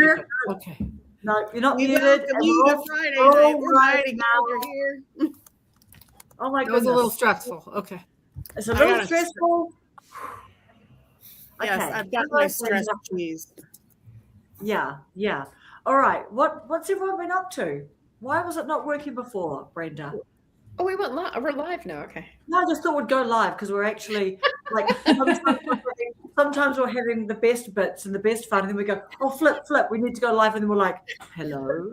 muted. But, okay. No, you're not We muted. welcome you to Friday night. We're mighty glad you're here. Oh my It goodness. was a little stressful. Okay. It's a I little gotta- stressful. Yes, Okay. I've got my stress cheese. Yeah, yeah. All right. What's everyone been up to? Why was it not working before, Brenda? Oh, we went live. We're live now. Okay. No, I just thought we'd go live because we're actually like sometimes we're having the best bits and the best fun, and then we go, oh, flip, we need to go live, and then we're like, hello.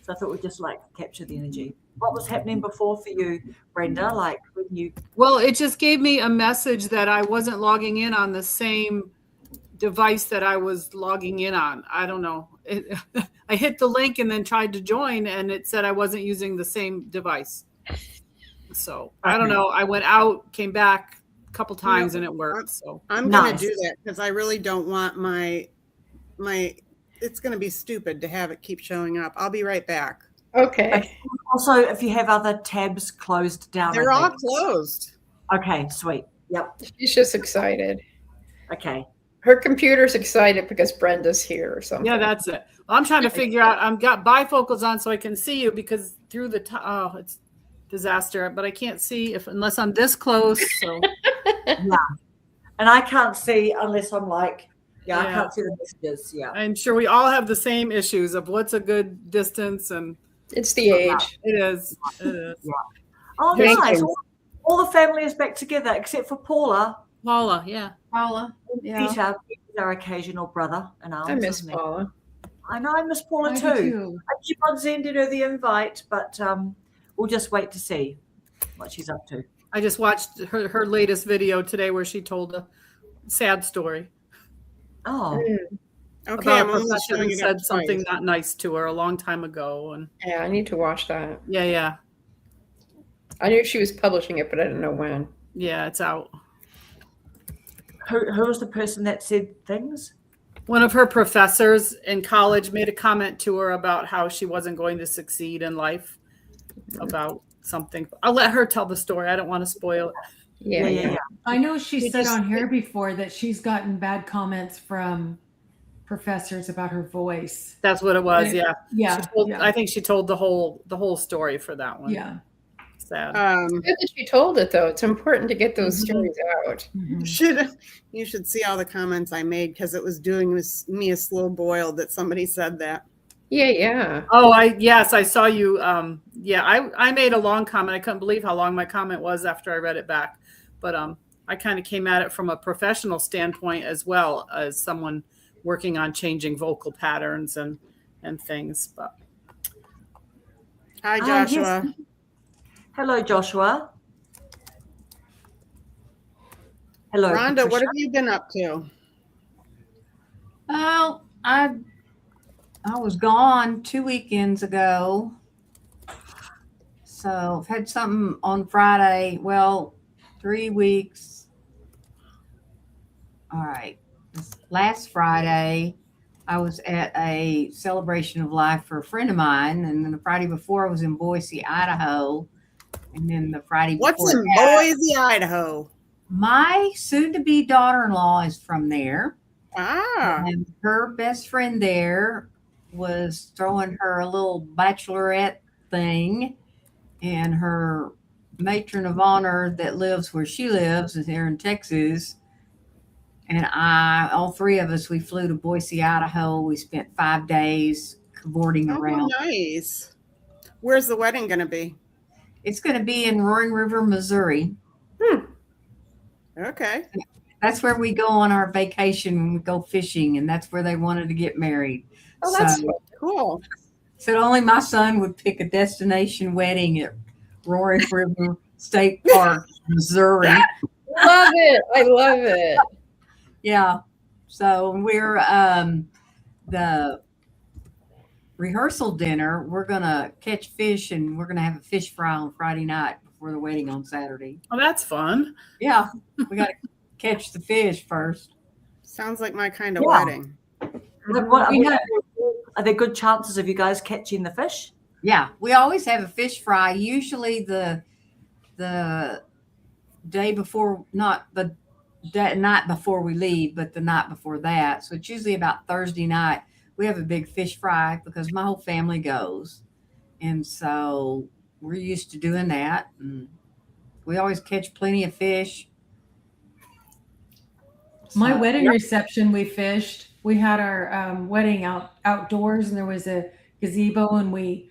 So I thought we'd just like capture the energy. What was happening before for you, Brenda? Like when you Well, it just gave me a message that I wasn't logging in on the same device that I was logging in on. I don't know. I hit the link and then tried to join, and it said I wasn't using the same device. So I don't know. I went out, came back a couple times, and it worked. So I'm gonna do that because I really don't want my. It's gonna be stupid to have it keep showing up. I'll be right back. Okay. Also, if you have other tabs closed down, They're all closed. Okay, sweet. Yep. She's just excited. Okay. Her computer's excited because Brenda's here or something. yeah, that's it. I'm trying to figure out. I've got bifocals on so I can see you because through the it's disaster. But I can't see unless I'm this close. So Yeah. And I can't see unless I'm like, I can't see the messages. Yeah. I'm sure we all have the same issues of what's a good distance, and It's the age. it is. It is. Yeah. Oh, Thank nice. you. All the family is back together except for Paula. Paula, yeah. Paula. Yeah. Peter is our occasional brother in arms. I miss isn't he? Paula. I know I miss Paula I do too. too. I keep on sending her the invite, but we'll just wait to see what she's up to. I just watched her latest video today where she told a sad story Oh, Okay, about I'm a only professor showing who it said up something twice. not nice to her a long time ago, and Yeah, I need to watch that. yeah, I knew she was publishing it, but I didn't know when. it's out. who was the person that said things? One of her professors in college made a comment to her about how she wasn't going to succeed in life, about something. I'll let her tell the story. I don't want to spoil it. Yeah. I know she We said just- on here before that she's gotten bad comments from professors about her voice. That's what it was. Yeah. Yeah. Yeah. She told, yeah. I think she told the whole story for that one. Yeah. Sad. Good that she told it, though. It's important to get those stories out. Mhm. You should see all the comments I made because it was doing me a slow boil that somebody said that. Yeah. Oh, I saw you. I made a long comment. I couldn't believe how long my comment was after I read it back. But I kind of came at it from a professional standpoint as well as someone working on changing vocal patterns and things. But Hi, yes. Joshua. Hello, Joshua. Hello, Rhonda, what Patricia. have you been up to? Oh, I was gone 2 weekends ago. So I've had something on Friday. Well, 3 weeks. All right. Last Friday, I was at a celebration of life for a friend of mine. And then the Friday before, I was in Boise, Idaho. And then the Friday What's before in that, Boise, Idaho? my soon-to-be daughter-in-law is from there. Ah, And her best friend there was throwing her a little bachelorette thing, and her matron of honor that lives where she lives is here in Texas. And all three of us, we flew to Boise, Idaho. We spent 5 days cavorting around. nice. Where's the wedding going to be? It's going to be in Roaring River, Missouri. Okay. That's where we go on our vacation when we go fishing, and that's where they wanted to get married. Oh, that's So- Cool. Said only my son would pick a destination wedding at Roaring River State Park, Missouri. love it. I love it. Yeah. So we're the rehearsal dinner. We're gonna catch fish, and we're gonna have a fish fry on Friday night before the wedding on Saturday. oh, that's fun. Yeah, we got to catch the fish first. Sounds like my kind of Yeah. wedding. Are there good chances of you guys catching the fish? Yeah, we always have a fish fry. Usually the day before, not the that night before we leave, but the night before that. So it's usually about Thursday night. We have a big fish fry because my whole family goes. And so we're used to doing that. And we always catch plenty of fish. My So- wedding reception, we fished. We had our wedding outdoors, and there was a gazebo, and we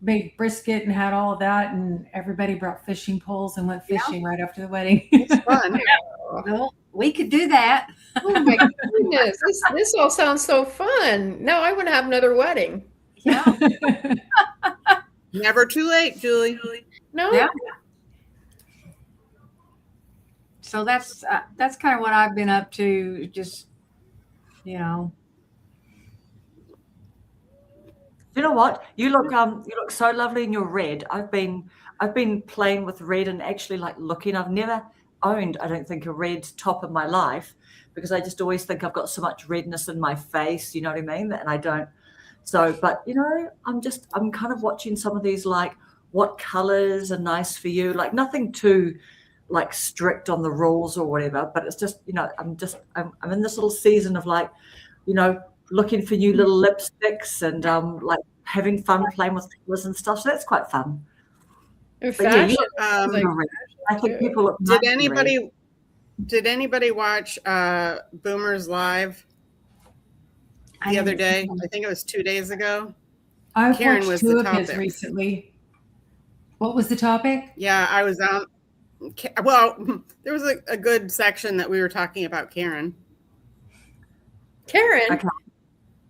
made brisket and had all of that, and everybody brought fishing poles and went fishing right after the wedding. It's fun. Well, we could do that. Oh my goodness, this all sounds so fun. No, I want to have another wedding. Yeah. Never too late, Julie. No, Yeah. So that's kind of what I've been up to. Just, you know, You know what? You look so lovely in your red. I've been playing with red and actually like looking. I've never owned, I don't think, a red top in my life because I just always think I've got so much redness in my face, you know what I mean? And I don't. So, but you know, I'm kind of watching some of these like what colors are nice for you, like nothing too like strict on the rules or whatever, but it's just, you know, I'm in this little season of like, you know, looking for new little lipsticks and like having fun playing with colors and stuff. So that's quite fun. But yeah, fashion. Um, I think people look did nice in anybody watch Boomers Live the other day? I think it was 2 days ago. I've Karen watched was two the of his topic. recently. What was the topic? Yeah, I was on. Well, there was a good section that we were talking about Karen. Karen, Okay.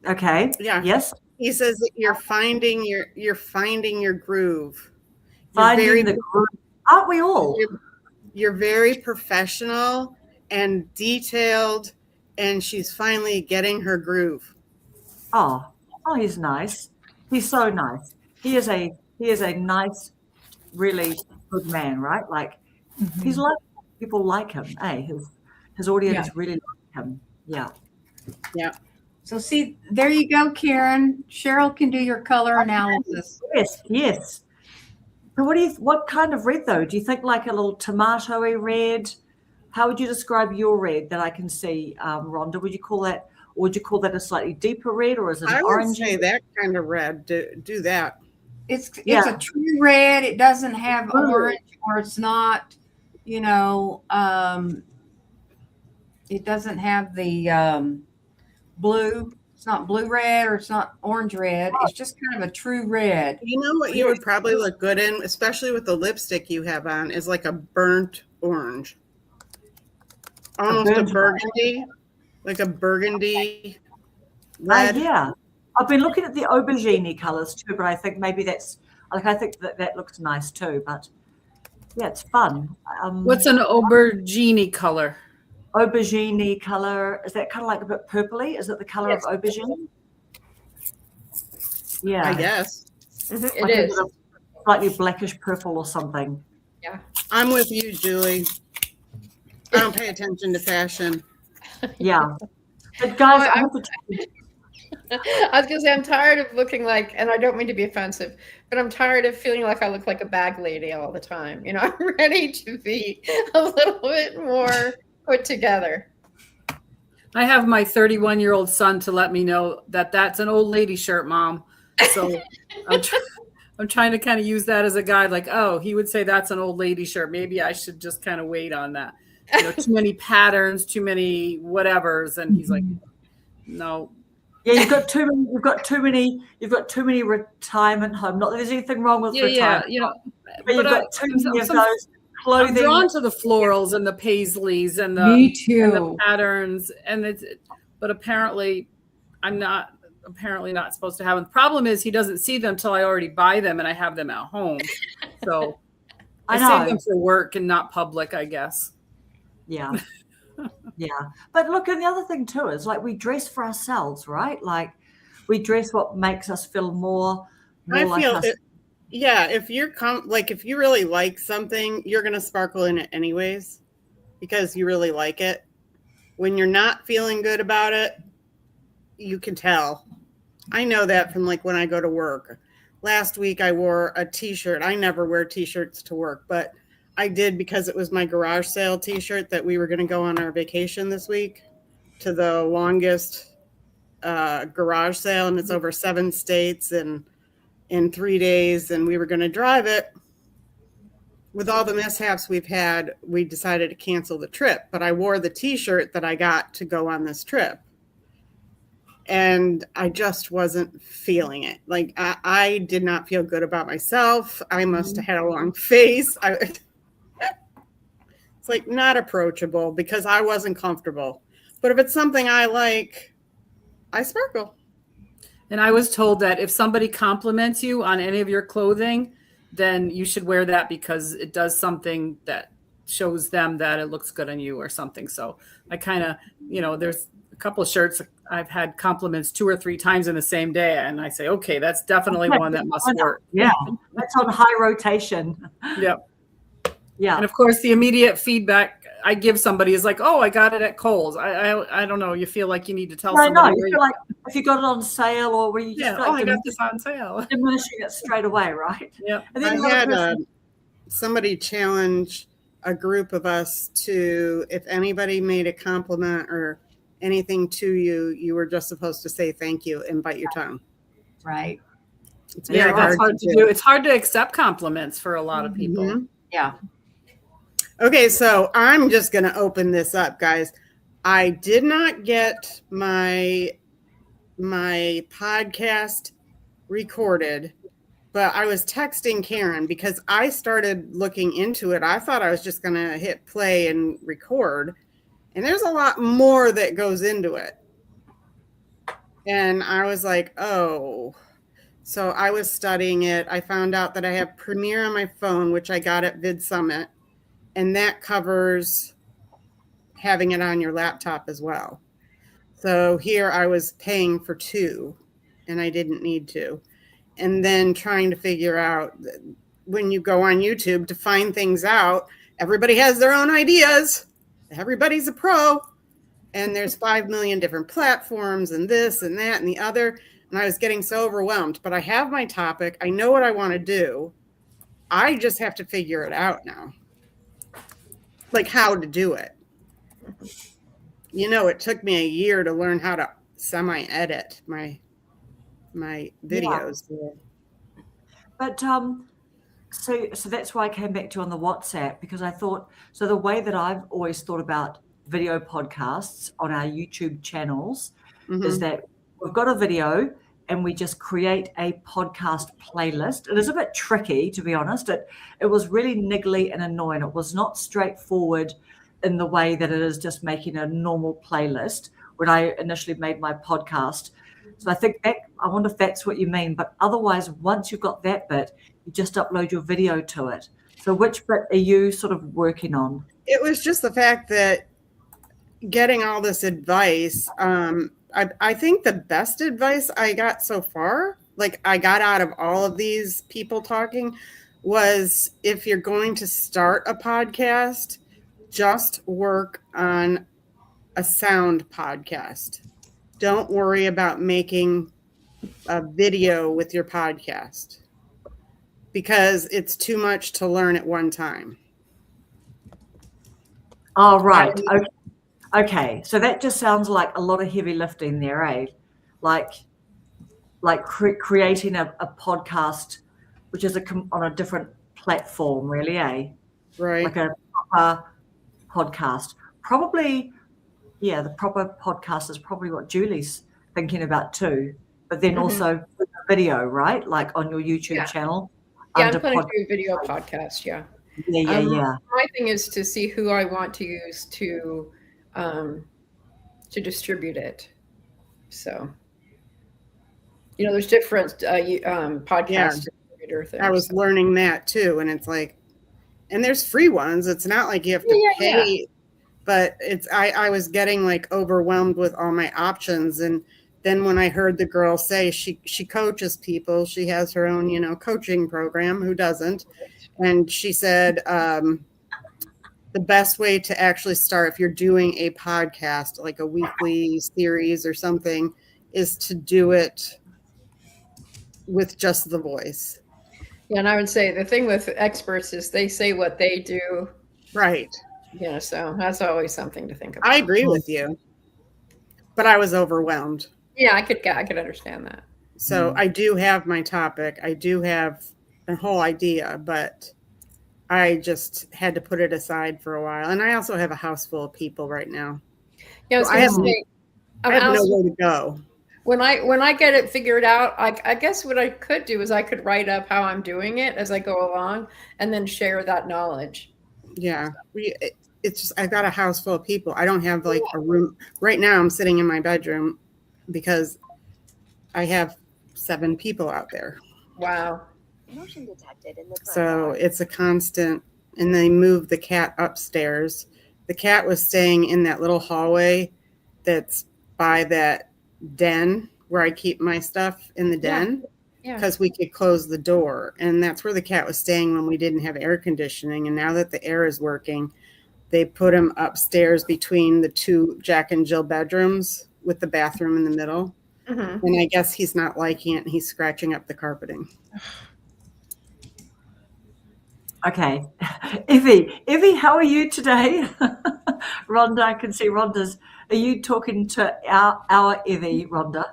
Okay. Yeah. Yes. He says that you're finding your groove. Finding the groove. Aren't we all? You're very professional and detailed, and she's finally getting her groove. Oh, he's nice. He's so nice. He is a nice, really good man, right? Like he's like people like him. His audience really like him. Yeah. Yeah. so see, there you go, Karen. Cheryl can do your color analysis. Yes. Yes. So what kind of red though? Do you think like a little tomatoey red? How would you describe your red that I can see, Rhonda? Would you call that a slightly deeper red, or is it an I would orange? say that kind of red. Do that. It's Yeah. a true red. It doesn't have True. orange, or it's not, you know, it doesn't have the blue. It's not blue red or it's not orange red. It's just kind of a true red. You know what you would probably look good in, especially with the lipstick you have on, is like a burnt orange. Almost a burnt burgundy, like a burgundy red. Yeah. I've been looking at the aubergine colors too, but I think maybe I think that looks nice too. But yeah, it's fun. What's an aubergine color? Aubergine color? Is that kind of like a bit purpley? Is it the color of aubergine? Yeah. I guess. it Like a is. bit of slightly blackish purple or something. I'm with you, Julie. I don't pay attention to fashion. Yeah. But guys, Well, I have to tell you, I was gonna say I'm tired of looking like, and I don't mean to be offensive, but I'm tired of feeling like I look like a bag lady all the time. You know, I'm ready to be a little bit more put together. I have my 31-year-old son to let me know that that's an old lady shirt, Mom. So I'm trying to kind of use that as a guide. Like, oh, he would say that's an old lady shirt. Maybe I should just kind of wait on that. You know, too many patterns, too many whatevers, and he's like, no. yeah, you've got too many retirement homes. Not that there's anything wrong with Yeah, retirement, you know. but you've got too many of those I'm clothing. drawn to the florals and the paisleys and Me and the too. patterns, but apparently I'm not supposed to have them. The problem is he doesn't see them till I already buy them and I have them at home. So I I save know. them for work and not public, I guess. Yeah. Yeah. But look, and the other thing too is like we dress for ourselves, right? Like we dress what makes us feel more I like feel us. yeah, if you're if you really like something, you're gonna sparkle in it anyways because you really like it. When you're not feeling good about it, you can tell. I know that from like when I go to work. Last week I wore a t-shirt. I never wear t-shirts to work, but I did because it was my garage sale t-shirt that we were going to go on our vacation this week to the longest garage sale, and it's over 7 states and in 3 days, and we were going to drive it. With all the mishaps we've had, we decided to cancel the trip, but I wore the t-shirt that I got to go on this trip. And I just wasn't feeling it. Like I did not feel good about myself. I must have had a long face. It's like not approachable because I wasn't comfortable. But if it's something I like, I sparkle. And I was told that if somebody compliments you on any of your clothing, then you should wear that because it does something that shows them that it looks good on you or something. So I kind of, there's a couple of shirts I've had compliments 2 or 3 times in the same day. And I say, okay, that's definitely one that must work. Yeah, that's on high rotation. Yep. Yeah. And of course, the immediate feedback I give somebody is like, oh, I got it at Kohl's. I don't know. You feel like you need to tell somebody. I know. You feel like if you got it on sale or where you just I got this on sale. Diminishing it straight away, right? Yep. And then I had somebody challenge a group of us to, if anybody made a compliment or anything to you, you were just supposed to say thank you and bite your tongue. Right. It's very hard to do. It's hard to accept compliments for a lot of people. Mm-hmm. Yeah. Okay, so I'm just going to open this up, guys. I did not get my podcast recorded, but I was texting Karen because I started looking into it. I thought I was just going to hit play and record, and there's a lot more that goes into it. And I was like, oh. So I was studying it. I found out that I have Premiere on my phone, which I got at Vid Summit. And that covers having it on your laptop as well. So here I was paying for 2 and I didn't need to. And then trying to figure out when you go on YouTube to find things out, everybody has their own ideas. Everybody's a pro. And there's 5 million different platforms and this and that and the other. And I was getting so overwhelmed. But I have my topic. I know what I want to do. I just have to figure it out now. Like how to do it. It took me a year to learn how to semi-edit my videos. Yeah. But so that's why I came back to you on the WhatsApp, because I thought, so the way that I've always thought about video podcasts on our YouTube channels is that we've got a video and we just create a podcast playlist. It is a bit tricky, to be honest. It was really niggly and annoying. It was not straightforward in the way that it is just making a normal playlist when I initially made my podcast. So I think I wonder if that's what you mean. But otherwise, once you've got that bit, you just upload your video to it. So which bit are you sort of working on? It was just the fact that getting all this advice, I think the best advice I got so far, like I got out of all of these people talking, was if you're going to start a podcast, just work on a sound podcast. Don't worry about making a video with your podcast because it's too much to learn at one time. Oh, right. Okay. So that just sounds like a lot of heavy lifting there, eh? Like creating a podcast, which is on a different platform, really, eh? Right. Like a proper podcast. Probably, yeah, the proper podcast is probably what Julie's thinking about too. But then also video, right? Like on your YouTube channel. Yeah, I'm planning to do a video podcast, yeah. Yeah. My thing is to see who I want to use to distribute it. So, there's different podcast distributor things. I was learning that too, and it's like, and there's free ones. It's not like you have to pay, but I was getting like overwhelmed with all my options. And then when I heard the girl say she coaches people, she has her own, coaching program. Who doesn't? And she said, the best way to actually start, if you're doing a podcast, like a weekly series or something, is to do it with just the voice. Yeah, and I would say the thing with experts is they say what they do, Right. so that's always something to think about. I agree with you, but I was overwhelmed. Yeah, I could understand that. So I do have my topic. I do have a whole idea, but I just had to put it aside for a while. And I also have a house full of people right now. Yeah, I was So I going have, to say, I have nowhere to go. when I get it figured out, I guess what I could do is I could write up how I'm doing it as I go along, and then share that knowledge. Yeah, it's just I've got a house full of people. I don't have like a room right now. I'm sitting in my bedroom because I have 7 people out there. Wow. Motion detected in the front So yard. it's a constant. And they moved the cat upstairs. The cat was staying in that little hallway that's by that den where I keep my stuff in the den. Yeah. Because we could close the door. And that's where the cat was staying when we didn't have air conditioning. And now that the air is working, they put him upstairs between the 2 Jack and Jill bedrooms with the bathroom in the middle. Mm-hmm. And I guess he's not liking it. And he's scratching up the carpeting. Okay. Evie, how are you today? Rhonda, I can see Rhonda's. Are you talking to our Evie, Rhonda?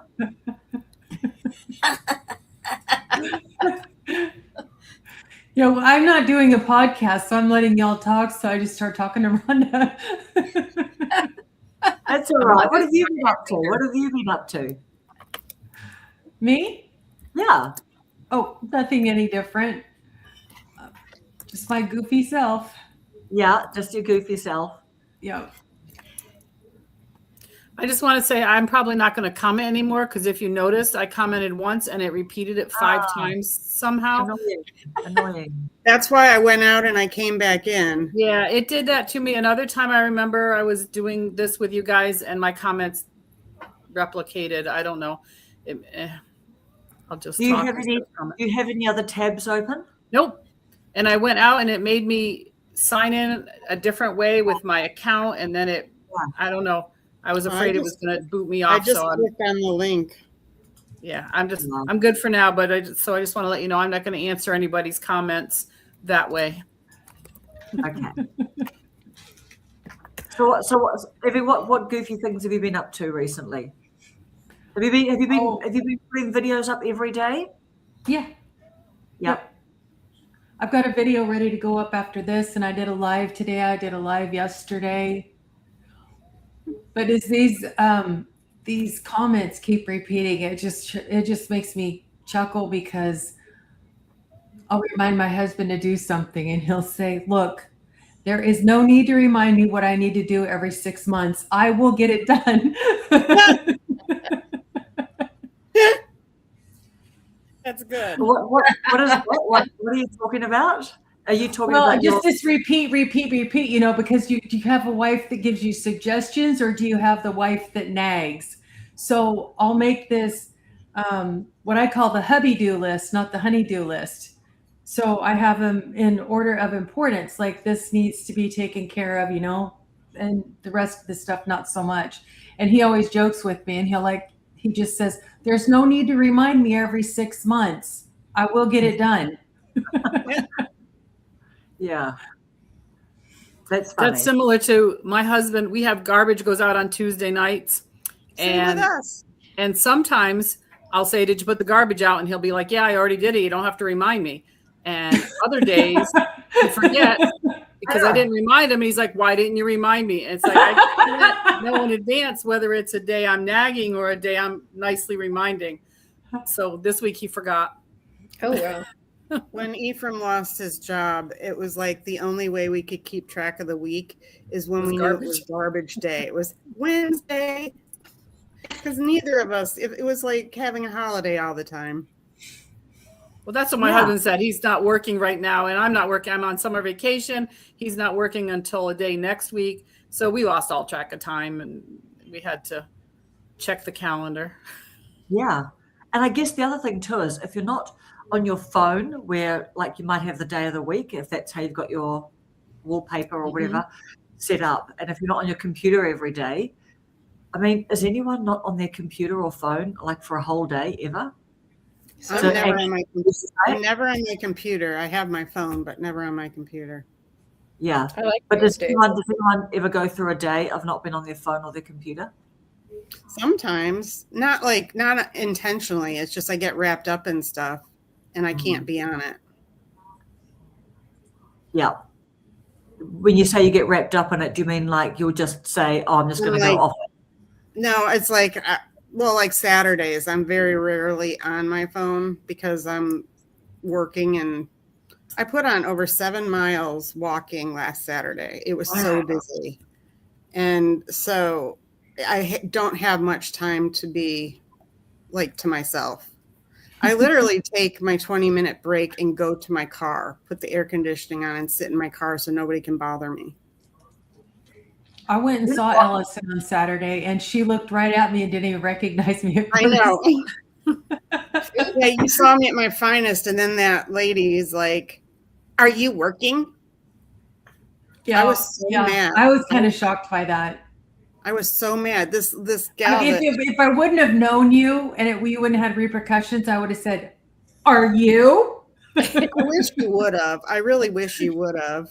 I'm not doing a podcast, so I'm letting y'all talk. So I just start talking to Rhonda. That's all right. What have you been up to? What have you been up to? Me? Yeah. Oh, nothing any different. Just my goofy self. Yeah, just your goofy self. Yeah. I just want to say I'm probably not going to comment anymore because if you noticed, I commented once and it repeated it 5 times somehow. Annoying. That's why I went out and I came back in. Yeah, it did that to me. Another time I remember I was doing this with you guys and my comments replicated. I don't know. I'll just Do you talk. have any other tabs open? Nope. And I went out and it made me sign in a different way with my account. And then I don't know. I was afraid it was going to boot me off. I just clicked on the link. Yeah, I'm good for now. But I just want to let you know, I'm not going to answer anybody's comments that way. Okay. So Evie, what goofy things have you been up to recently? Have you been putting videos up every day? Yeah. Yep. I've got a video ready to go up after this, and I did a live today. I did a live yesterday. But as these comments keep repeating, it just makes me chuckle because I'll remind my husband to do something, and he'll say, "Look, there is no need to remind me what I need to do every 6 months. I will get it done." That's good. What are you talking about? Are you talking about just repeat, because do you have a wife that gives you suggestions or do you have the wife that nags? So I'll make this what I call the hubby-do list, not the honey-do list. So I have them in order of importance, like this needs to be taken care of, and the rest of the stuff, not so much. And he always jokes with me and he just says, "There's no need to remind me every 6 months. I will get it done." Yeah. That's funny. That's similar to my husband. We have garbage goes out on Tuesday nights. Same with us. And sometimes I'll say, "Did you put the garbage out?" And he'll be like, "Yeah, I already did it. You don't have to remind me." And other days he forgets because I didn't remind him. He's like, "Why didn't you remind me?" And it's like, I can't know in advance whether it's a day I'm nagging or a day I'm nicely reminding. So this week he forgot. Oh, wow. When Ephraim lost his job, it was like the only way we could keep track of the week is when we knew it was garbage day. It was Wednesday. Because neither of us, it was like having a holiday all the time. Well, that's what my husband said. He's not working right now, and I'm not working. I'm on summer vacation. He's not working until a day next week. So we lost all track of time, and we had to check the calendar. Yeah. And I guess the other thing too is if you're not on your phone where like you might have the day of the week, if that's how you've got your wallpaper or whatever set up, and if you're not on your computer every day, I mean, is anyone not on their computer or phone like for a whole day ever? I'm So never on my I'm right? never on my computer. I have my phone, but never on my computer. Yeah. I like But those does days. anyone ever go through a day of not being on their phone or their computer? Sometimes, not intentionally. It's just I get wrapped up in stuff and I can't be on it. Yeah. When you say you get wrapped up in it, do you mean like you'll just say, "Oh, I'm just going to go Like, off"? no, it's like, well, like Saturdays, I'm very rarely on my phone because I'm working, and I put on over 7 miles walking last Saturday. It was so busy. And so I don't have much time to be like to myself. I literally take my 20-minute break and go to my car, put the air conditioning on, and sit in my car so nobody can bother me. I went and saw Ellison on Saturday, and she looked right at me and didn't even recognize me at I first. know. Yeah, you saw me at my finest, and then that lady is like, "Are you working?" Yeah, I was so mad. I was kind of shocked by that. I was so mad. This gal. If I wouldn't have known you and we wouldn't have had repercussions, I would have said, "Are you?" I wish you would have. I really wish you would have.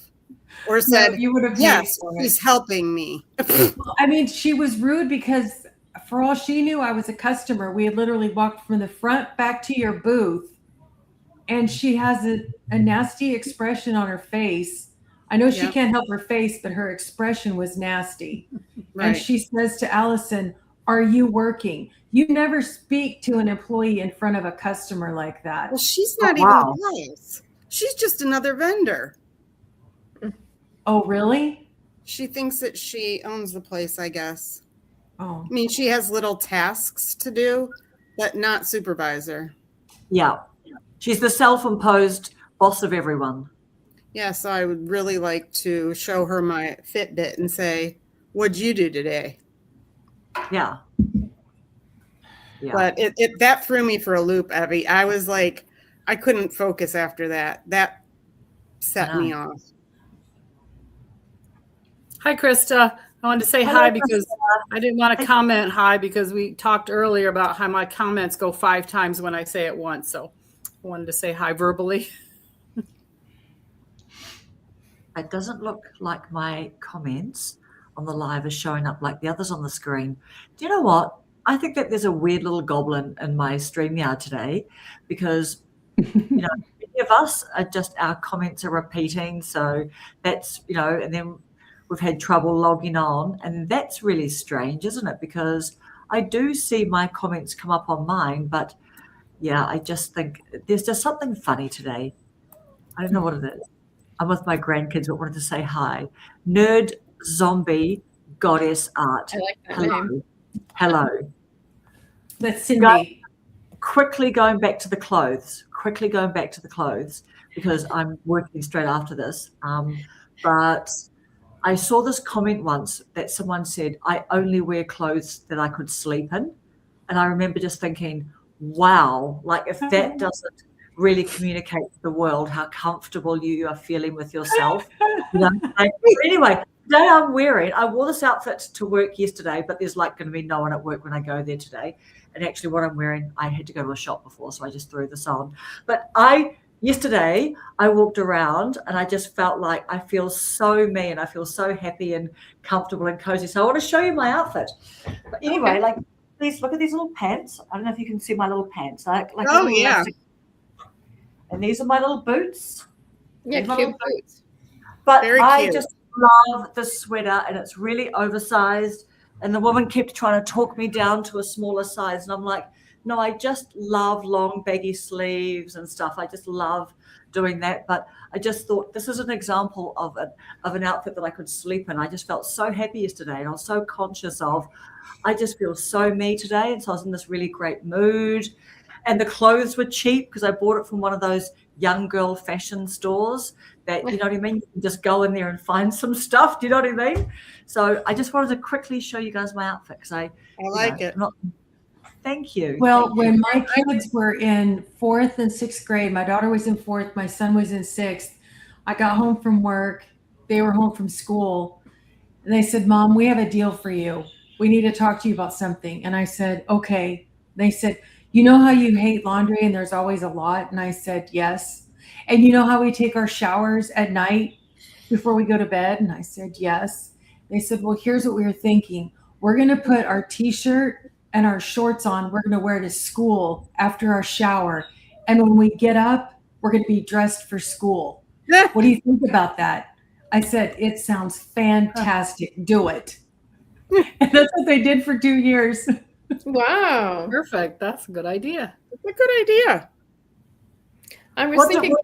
Or said, you would have "Yes, for it. he's helping me." Well, I mean, she was rude because for all she knew, I was a customer. We had literally walked from the front back to your booth, and she has a nasty expression on her face. I know she Yep. can't help her face, but her expression was nasty. Right. And she says to Allison, "Are you working?" You never speak to an employee in front of a customer like that. Well, she's not even close. She's just another vendor. Oh, really? She thinks that she owns the place, I guess. Oh. I mean, she has little tasks to do, but not supervisor. Yeah. She's the self-imposed boss of everyone. Yeah, so I would really like to show her my Fitbit and say, "What'd you do today?" Yeah. Yeah. But it that threw me for a loop, Evie. I was like, I couldn't focus after that. That set me off. Hi, Krista. I wanted to say hi because I didn't want to comment hi because we talked earlier about how my comments go 5 times when I say it once. So I wanted to say hi verbally. It doesn't look like my comments on the live are showing up like the others on the screen. Do you know what? I think that there's a weird little goblin in my StreamYard today because, many of us are just, our comments are repeating. So that's, and then we've had trouble logging on. And that's really strange, isn't it? Because I do see my comments come up on mine, but yeah, I just think there's just something funny today. I don't know what it is. I'm with my grandkids, but wanted to say hi. Nerd Zombie Goddess Art. I like that Hello. name. Hello. That's Cindy. Quickly going back to the clothes because I'm working straight after this. But I saw this comment once that someone said, "I only wear clothes that I could sleep in." And I remember just thinking, wow, like if that doesn't really communicate to the world how comfortable you are feeling with yourself. Anyway, today I wore this outfit to work yesterday, but there's like going to be no one at work when I go there today. And actually what I'm wearing, I had to go to a shop before, so I just threw this on. But yesterday I walked around and I just felt like I feel so me and I feel so happy and comfortable and cozy. So I want to show you my outfit. But anyway, look at these little pants. I don't know if you can see my little pants. Oh, yeah. Elastic. And these are my little boots. Yeah, cute boots. But Very I cute. just love the sweater, and it's really oversized. And the woman kept trying to talk me down to a smaller size. And I'm like, no, I just love long baggy sleeves and stuff. I just love doing that. But I just thought this is an example of an outfit that I could sleep in. I just felt so happy yesterday, and I was so conscious of, I just feel so me today. And so I was in this really great mood. And the clothes were cheap because I bought it from one of those young girl fashion stores that, you know what I mean? You can just go in there and find some stuff. Do you know what I mean? So I just wanted to quickly show you guys my outfit because I like it. Thank you. Well, when my kids were in 4th and 6th grade, my daughter was in 4th, my son was in 6th. I got home from work. They were home from school. And they said, "Mom, we have a deal for you. We need to talk to you about something." And I said, "Okay." They said, you know how you hate laundry and there's always a lot? And I said, yes. And you know how we take our showers at night before we go to bed? And I said, yes. They said, well, here's what we were thinking. We're going to put our t-shirt and our shorts on. We're going to wear to school after our shower. And when we get up, we're going to be dressed for school. What do you think about that? I said, it sounds fantastic. Do it. And that's what they did for 2 years. Wow. Perfect. That's a good idea. It's a good idea. I was What's it- thinking,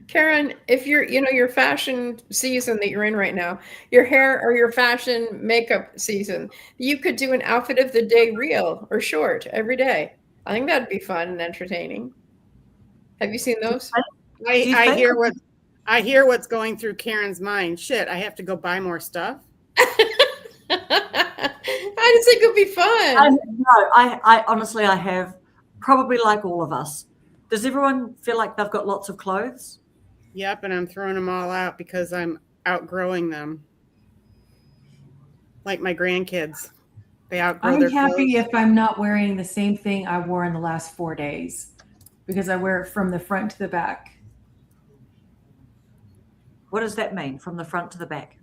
Karen, if you're, your fashion season that you're in right now, your hair or your fashion makeup season, you could do an outfit of the day reel or short every day. I think that'd be fun and entertaining. Have you seen those? I hear what's going through Karen's mind. Shit, I have to go buy more stuff. I just think it'd be fun. I honestly, I have, probably like all of us. Does everyone feel like they've got lots of clothes? Yep, and I'm throwing them all out because I'm outgrowing them. Like my grandkids. They outgrow I'm their happy clothes. if I'm not wearing the same thing I wore in the last 4 days because I wear it from the front to the back. What does that mean, from the front to the back?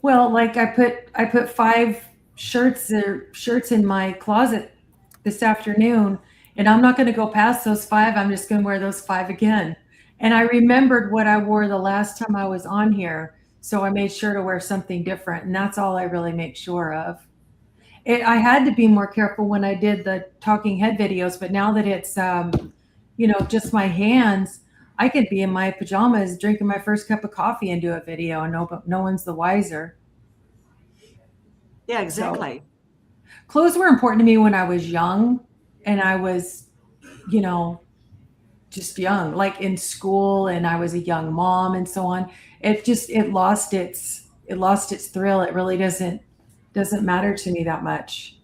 Well, like I put 5 shirts in my closet this afternoon, and I'm not going to go past those 5. I'm just going to wear those 5 again. And I remembered what I wore the last time I was on here, so I made sure to wear something different, and that's all I really make sure of. I had to be more careful when I did the talking head videos, but now that it's just my hands, I could be in my pajamas drinking my first cup of coffee and do a video, and no one's the wiser. Yeah, exactly. So, clothes were important to me when I was young, and I was, just young, like in school, and I was a young mom and so on. It lost its thrill. It really doesn't matter to me that much.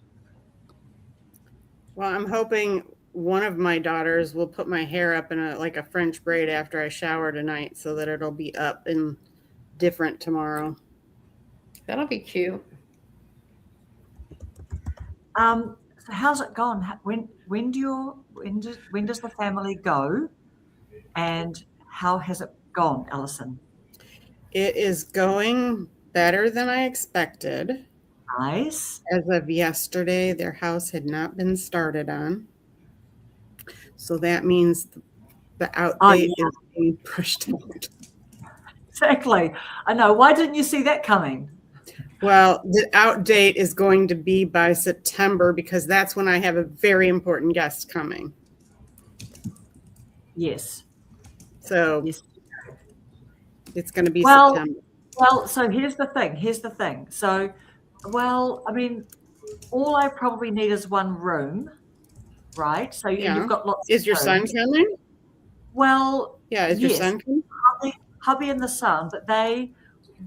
Well, I'm hoping one of my daughters will put my hair up in a French braid after I shower tonight so that it'll be up and different tomorrow. That'll be cute. So how's it gone? When does the family go, and how has it gone, Alison? It is going better than I expected. Nice. As of yesterday, their house had not been started on. So that means the out date is being pushed out. Exactly. I know. Why didn't you see that coming? Well, the out date is going to be by September because that's when I have a very important guest coming. Yes. So yes. It's going to be September. Well, so here's the thing. So, I mean, all I probably need is one room, right? So you've got lots Is your son coming? Well, yeah, is your son coming? Hubby and the son, but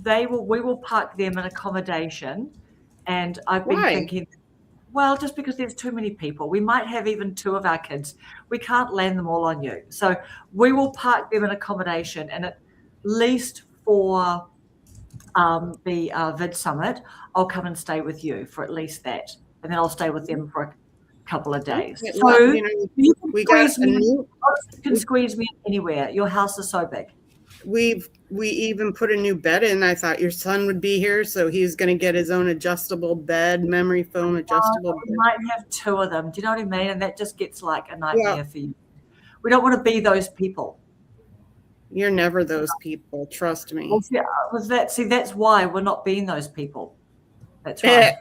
we will park them in accommodation. And I've been thinking, well, just because there's too many people, we might have even 2 of our kids. We can't land them all on you. So we will park them in accommodation, and at least for the Vid Summit, I'll come and stay with you for at least that. And then I'll stay with them for a couple of days. So you can squeeze me anywhere. Your house is so big. We even put a new bed in. I thought your son would be here, so he's going to get his own adjustable bed, memory foam adjustable bed. We might have 2 of them. Do you know what I mean? And that just gets like a nightmare for you. We don't want to be those people. You're never those people. Trust me. Well, that's why we're not being those people. That's right.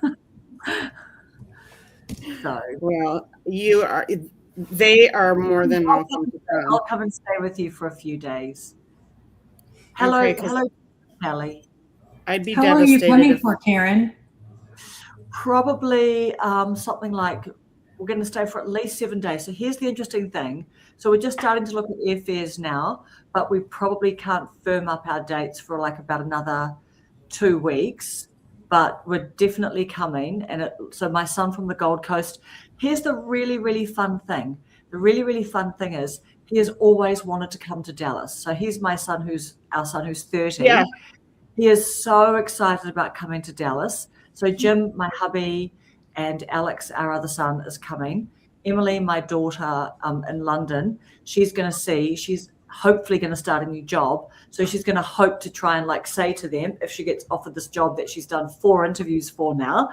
So, well, you are. They are more than welcome to come. I'll come and stay with you for a few days. Hello, Kelly. I'd be How devastated. long are you coming for, Karen? Probably something like, we're going to stay for at least 7 days. So here's the interesting thing. So we're just starting to look at airfares now, but we probably can't firm up our dates for like about another 2 weeks. But we're definitely coming. And so my son from the Gold Coast, here's the really, really fun thing. The really, really fun thing is he has always wanted to come to Dallas. So he's our son who's 30. Yeah. He is so excited about coming to Dallas. So Jim, my hubby, and Alex, our other son, is coming. Emily, my daughter, in London, she's hopefully going to start a new job. So she's going to hope to try and like say to them, if she gets offered this job that she's done 4 interviews for now,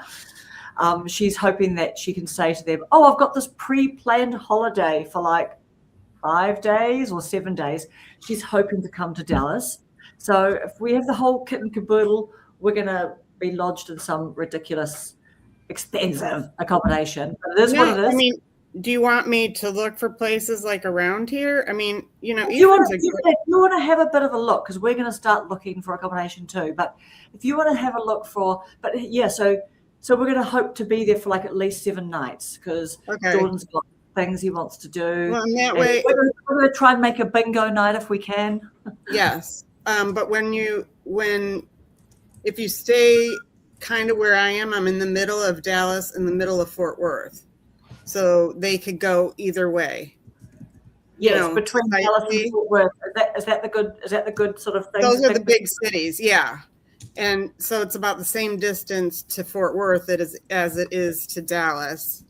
she's hoping that she can say to them, oh, I've got this pre-planned holiday for like 5 days or 7 days. She's hoping to come to Dallas. So if we have the whole kit and caboodle, we're going to be lodged in some ridiculous, expensive accommodation. But it is what it is. I mean, do you want me to look for places like around here? I mean, you know, if you want to have a bit of a look, because we're going to start looking for accommodation too. But if you want to have a look so we're going to hope to be there for like at least 7 nights, because Jordan's got things he wants to do. Well, and that way, we're going to try and make a bingo night if we can. Yes, but if you stay kind of where I am, I'm in the middle of Dallas, in the middle of Fort Worth. So they could go either way. Yes, between Dallas and Fort Worth. Is that the good sort of thing? Those are the big cities, yeah. And so it's about the same distance to Fort Worth as it is to Dallas.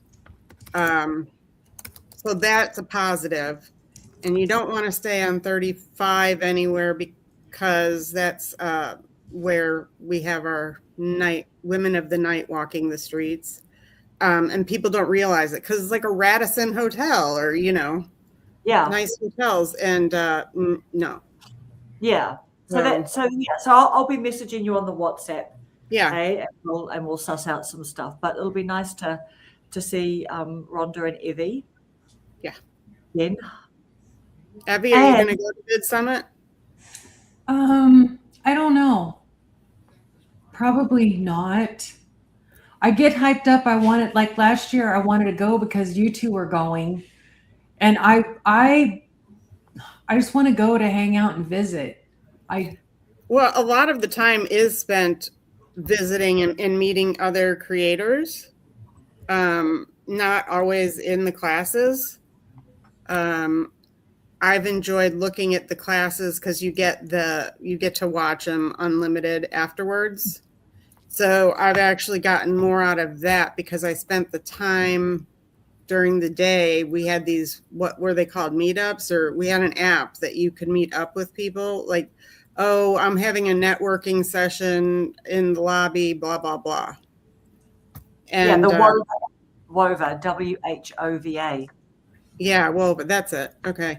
So that's a positive. And you don't want to stay on 35 anywhere, because that's where we have our women of the night walking the streets. And people don't realize it because it's like a Radisson hotel or, nice hotels. And no. Yeah. So I'll be messaging you on the WhatsApp. Yeah. Okay? And we'll suss out some stuff. But it'll be nice to see Rhonda and Evie. Yeah. Then. Abby, are you going to go to Bid Summit? I don't know. Probably not. I get hyped up. Like last year, I wanted to go because you two were going. And I just want to go to hang out and visit. Well, a lot of the time is spent visiting and meeting other creators. Not always in the classes. I've enjoyed looking at the classes because you get to watch them unlimited afterwards. So I've actually gotten more out of that because I spent the time during the day. We had these, what were they called, meetups, or we had an app that you could meet up with people like, oh, I'm having a networking session in the lobby, blah, blah, blah. And the WOVA, WHOVA. Yeah, well, but that's it. Okay.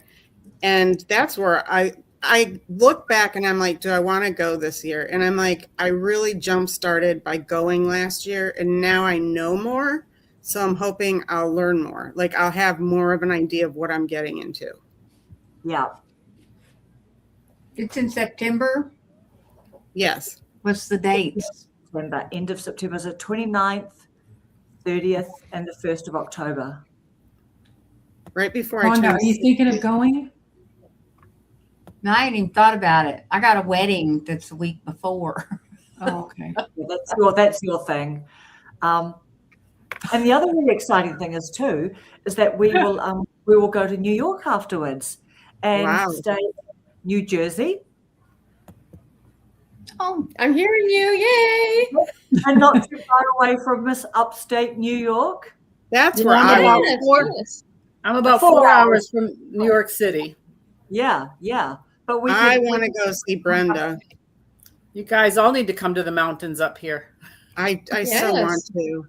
And that's where I look back and I'm like, do I want to go this year? And I'm like, I really jump-started by going last year, and now I know more. So I'm hoping I'll learn more. Like I'll have more of an idea of what I'm getting into. Yeah. It's in September? Yes. What's the date? September, end of September. So 29th, 30th, and the 1st of October. Right before Rhonda, are you thinking of going? No, I ain't even thought about it. I got a wedding that's the week before. Oh, okay. That's your thing. And the other really exciting thing is that we will go to New York afterwards and stay in New Jersey. Oh, I'm hearing you. Yay. And not too far away from Miss Upstate New York. That's where I'm about 4 hours from New York City. Yeah. But I want to go see Brenda. You guys all need to come to the mountains up here. I so want to.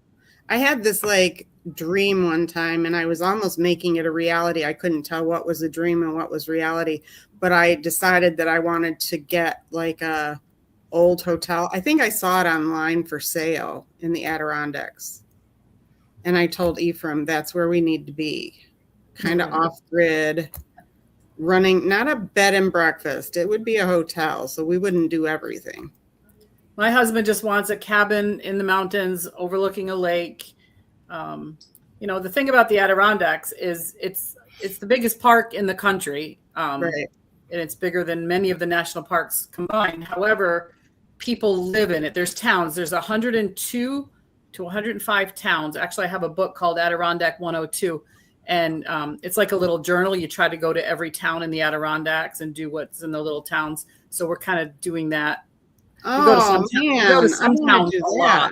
I had this like dream one time, and I was almost making it a reality. I couldn't tell what was a dream and what was reality, but I decided that I wanted to get like a old hotel. I think I saw it online for sale in the Adirondacks, and I told Ephraim that's where we need to be, kind of off grid, running, not a bed and breakfast. It would be a hotel, so we wouldn't do everything. My husband just wants a cabin in the mountains overlooking a lake. The thing about the Adirondacks is it's the biggest park in the country. Right. And it's bigger than many of the national parks combined. However, people live in it. There's towns. There's 102 to 105 towns. Actually, I have a book called Adirondack 102. And it's like a little journal. You try to go to every town in the Adirondacks and do what's in the little towns. So we're kind of doing that. Oh, we go to some towns a lot.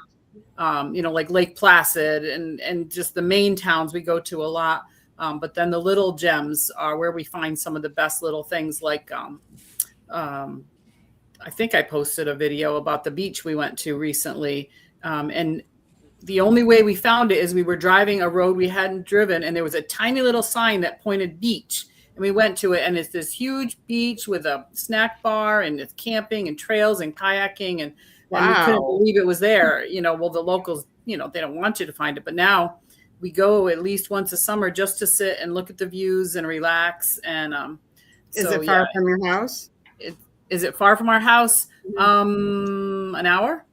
like Lake Placid and just the main towns we go to a lot. But then the little gems are where we find some of the best little things, like I think I posted a video about the beach we went to recently. And the only way we found it is we were driving a road we hadn't driven, and there was a tiny little sign that pointed beach. And we went to it, and it's this huge beach with a snack bar, and it's camping and trails and kayaking. And we couldn't believe it was there. Well, the locals, they don't want you to find it. But now we go at least once a summer just to sit and look at the views and relax. And is it far from your house? Is it far from our house? An hour?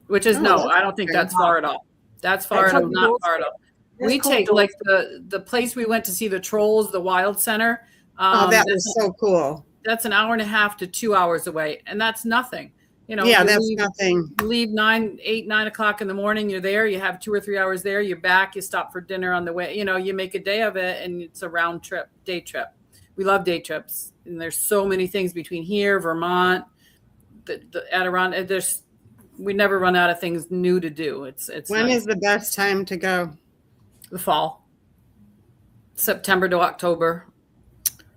Which is I don't think that's far at all. That's far enough, not far at all. We take like the place we went to see the trolls, the Wild Center. That was so cool. That's an hour and a half to 2 hours away, and that's nothing. That's nothing. You leave 9 o'clock in the morning. You're there. You have 2 or 3 hours there. You're back. You stop for dinner on the way. You make a day of it, and it's a round trip, day trip. We love day trips, and there's so many things between here, Vermont, the Adirondack. We never run out of things new to do. It's when nice. Is the best time to go? The fall, September to October.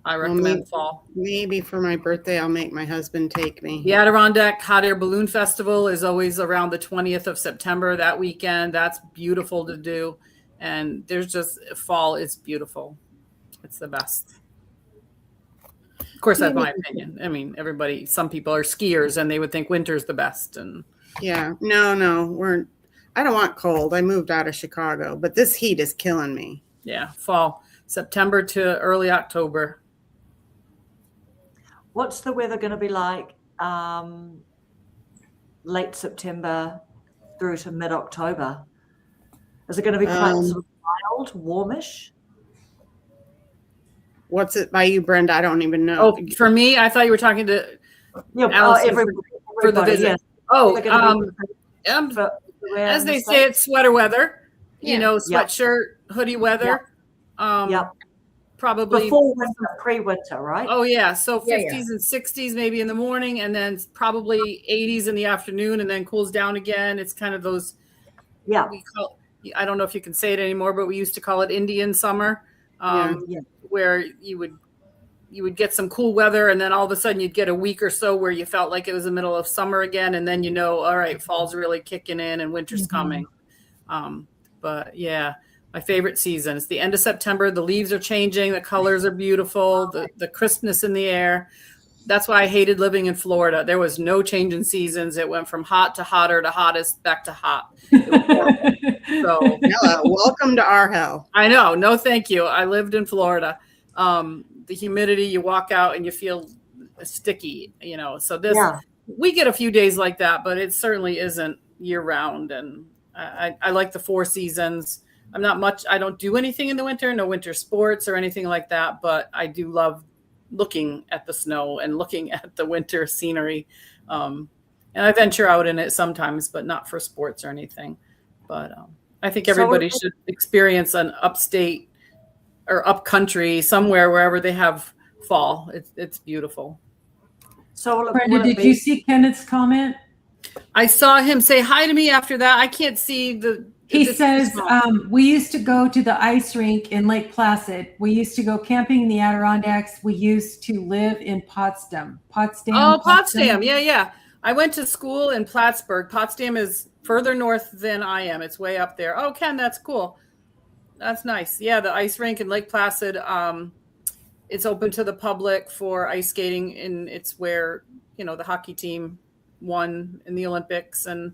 I recommend fall. Maybe for my birthday, I'll make my husband take me. The Adirondack Hot Air Balloon Festival is always around the 20th of September that weekend. That's beautiful to do. And there's just fall is beautiful. It's the best. Of course, that's my opinion. I mean, some people are skiers and they would think winter's the best. And yeah, no, I don't want cold. I moved out of Chicago, but this heat is killing me. Yeah, fall, September to early October. What's the weather going to be like late September through to mid-October? Is it going to be quite sort of mild, warmish? What's it by you, Brenda? I don't even know. Oh, for me, I thought you were talking to everybody for the visit. Yeah. As they say, it's sweater weather. Sweatshirt, hoodie weather. Probably before winter, pre-winter, right? Oh yeah, so 50s and 60s maybe in the morning, and then probably 80s in the afternoon, and then cools down again. It's kind of those. Yeah, I don't know if you can say it anymore, but we used to call it Indian summer, where you would get some cool weather, and then all of a sudden you'd get a week or so where you felt like it was the middle of summer again, and then all right, fall's really kicking in and winter's coming. But yeah. My favorite season. It's the end of September. The leaves are changing. The colors are beautiful. The crispness in the air. That's why I hated living in Florida. There was no change in seasons. It went from hot to hotter to hottest back to hot. So welcome to our hell. I know. No, thank you. I lived in Florida. The humidity, you walk out and you feel sticky, so we get a few days like that, but it certainly isn't year round. And I like the 4 seasons. I don't do anything in the winter, no winter sports or anything like that, but I do love looking at the snow and looking at the winter scenery. And I venture out in it sometimes, but not for sports or anything. But I think everybody should experience an upstate or upcountry somewhere, wherever they have fall. It's beautiful. So Brenda, did you see Kenneth's comment? I saw him say hi to me after that. I can't see He says, we used to go to the ice rink in Lake Placid. We used to go camping in the Adirondacks. We used to live in Potsdam. Oh, Potsdam. Yeah. I went to school in Plattsburgh. Potsdam is further north than I am. It's way up there. Oh, Ken, that's cool. That's nice. Yeah, the ice rink in Lake Placid. It's open to the public for ice skating, and it's where, the hockey team won in the Olympics. And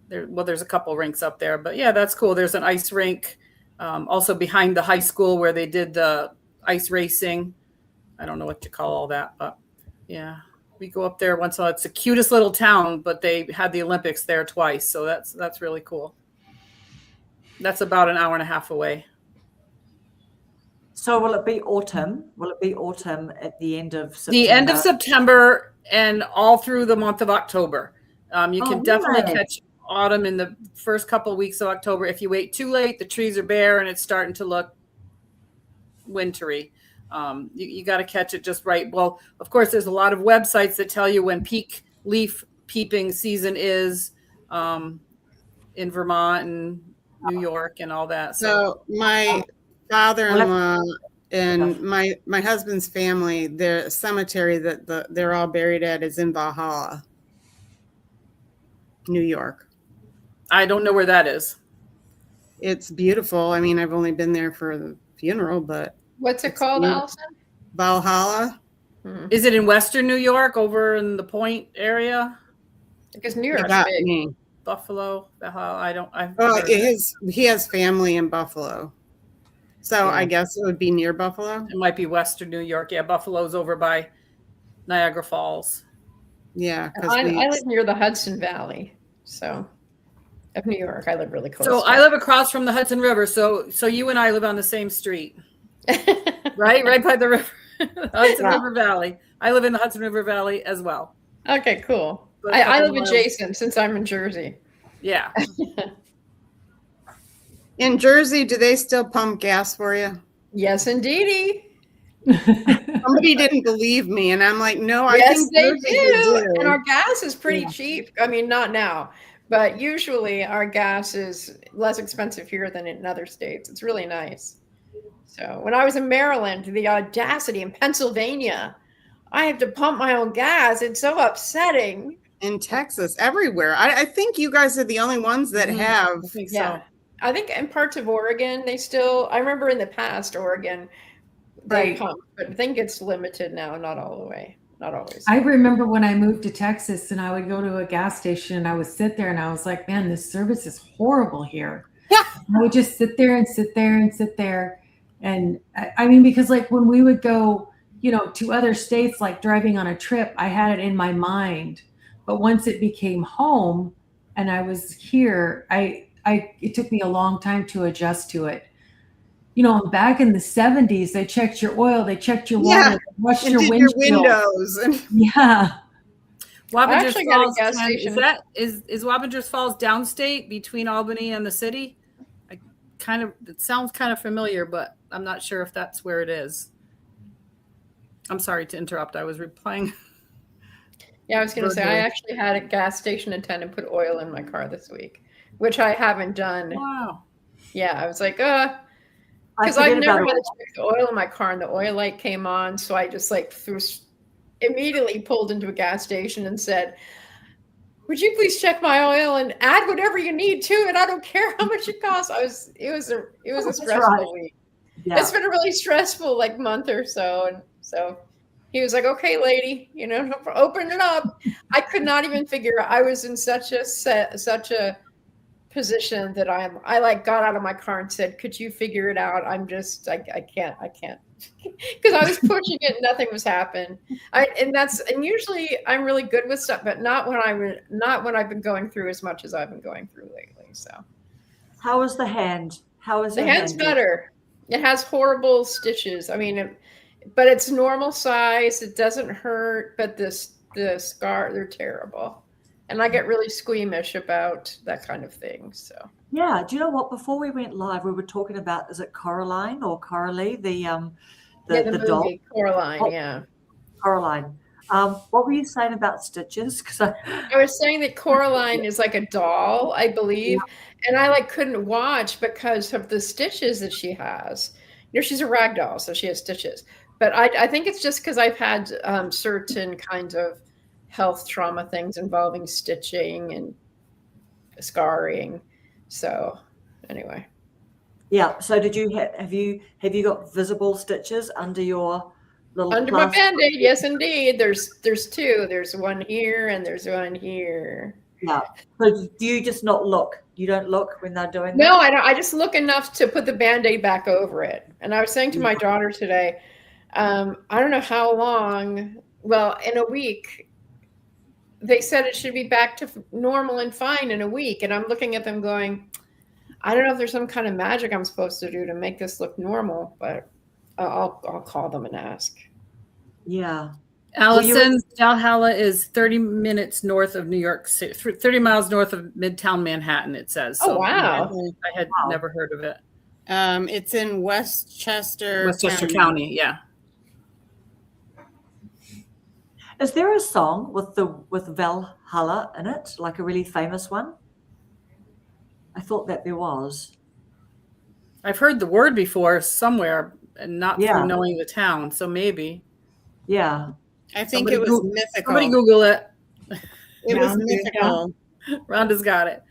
there's a couple rinks up there, but yeah, that's cool. There's an ice rink also behind the high school where they did the ice racing. I don't know what you call all that, but yeah, we go up there once in a while. It's the cutest little town, but they had the Olympics there twice, so that's really cool. That's about an hour and a half away. So will it be autumn? Will it be autumn at the end of September? The end of September and all through the month of October. You can definitely catch autumn in the first couple of weeks of October. If you wait too late, the trees are bare and it's starting to look wintry. You got to catch it just right. Well, of course, there's a lot of websites that tell you when peak leaf peeping season is. in Vermont and New York and all that. So my father-in-law and my husband's family, their cemetery that they're all buried at is in Valhalla, New York. I don't know where that is. It's beautiful. I mean, I've only been there for the funeral, but What's it it's called, beautiful. Allison? Valhalla. Is it in Western New York, over in the Point area? Because New You York's got big. me. Buffalo, Valhalla. Oh, he has family in Buffalo. So Yeah. I guess it would be near Buffalo. It might be Western New York. Yeah, Buffalo's over by Niagara Falls. Yeah, because I live near the Hudson Valley, so of New York. I live really close. So to I live across from the Hudson River. So you and I live on the same street, right? Right by the river, Hudson River Valley. I live in the Hudson River Valley as well. Okay, cool. But I live miles- adjacent since I'm in Jersey. Yeah. In Jersey, do they still pump gas for you? Yes, indeedy. Somebody didn't believe me, and I'm like, no, I Yes, think they Jersey do. do. And our gas is pretty Yeah. cheap. I mean, not now, but usually our gas is less expensive here than in other states. It's really nice. So when I was in Maryland, the audacity in Pennsylvania, I have to pump my own gas. It's so upsetting. In Texas, everywhere. I think you guys are the only ones that have. I think Yeah. so. I think in parts of Oregon, I remember in the past, Oregon, they Right. pump, but I think it's limited now, not all the way, not always. I remember when I moved to Texas and I would go to a gas station and I would sit there and I was like, man, this service is horrible here. Yeah. I would just sit there and sit there and sit there. And I mean, because like when we would go, to other states, like driving on a trip, I had it in my mind. But once it became home and I was here, it took me a long time to adjust to it. Back in the 70s, they checked your oil, they checked your water, Yeah. they washed And your did your windshield. windows. And Yeah. Wappingers actually got a Falls. gas station. Is Wappingers Falls downstate between Albany and the city? It sounds kind of familiar, but I'm not sure if that's where it is. I'm sorry to interrupt. I was replying. Yeah, I was going to say, I actually had a gas station attendant put oil in my car this week, which I haven't done. Wow. Yeah, I was like, because I've never had to check the oil in my car, and the oil light came on, so I just immediately pulled into a gas station and said, "Would you please check my oil and add whatever you need to it? I don't care how much it costs." It was a stressful week. Yeah. It's been a really stressful month or so, and so he was like, "Okay, lady, open it up." I could not even figure. I was in such a position that I got out of my car and said, "Could you figure it out?" I can't because I was pushing it and nothing was happening. And usually I'm really good with stuff, but not when I've been going through as much as I've been going through lately. So How is the hand? How is the your hand's hand? better. It has horrible stitches. I mean, but it's normal size. It doesn't hurt, but the scar, they're terrible. And I get really squeamish about that kind of thing. So Yeah. Do you know what? Before we went live, we were talking about, is it Coraline or Coralie, the dog? movie, Coraline, Oh. yeah. Coraline. What were you saying about stitches? Because I was saying that Coraline is like a doll, I believe, and I couldn't watch because of the stitches that she has. She's a rag doll, so she has stitches. But I think it's just because I've had certain kinds of health trauma things involving stitching and scarring. So anyway, yeah. So did you have you got visible stitches under your little under my plastic- Band-Aid, yes, indeed. There's two. There's one here and there's one here. Yeah. So do you just not look? You don't look when they're doing that? No, I don't. I just look enough to put the Band-Aid back over it. And I was saying to my daughter today, I don't know how long. Well, in a week. They said it should be back to normal and fine in a week. And I'm looking at them going, I don't know if there's some kind of magic I'm supposed to do to make this look normal, but I'll call them and ask. Yeah. Allison, Valhalla is 30 minutes north of New York City, 30 miles north of Midtown Manhattan, it says. Oh, wow. I had never heard of it. it's in Westchester County, yeah. Is there a song with Valhalla in it, like a really famous one? I thought that there was. I've heard the word before somewhere and not Yeah. through knowing the town. So maybe. Yeah. I think Somebody it was Somebody mythical. Google it. It was Yeah. mythical. Rhonda's got it.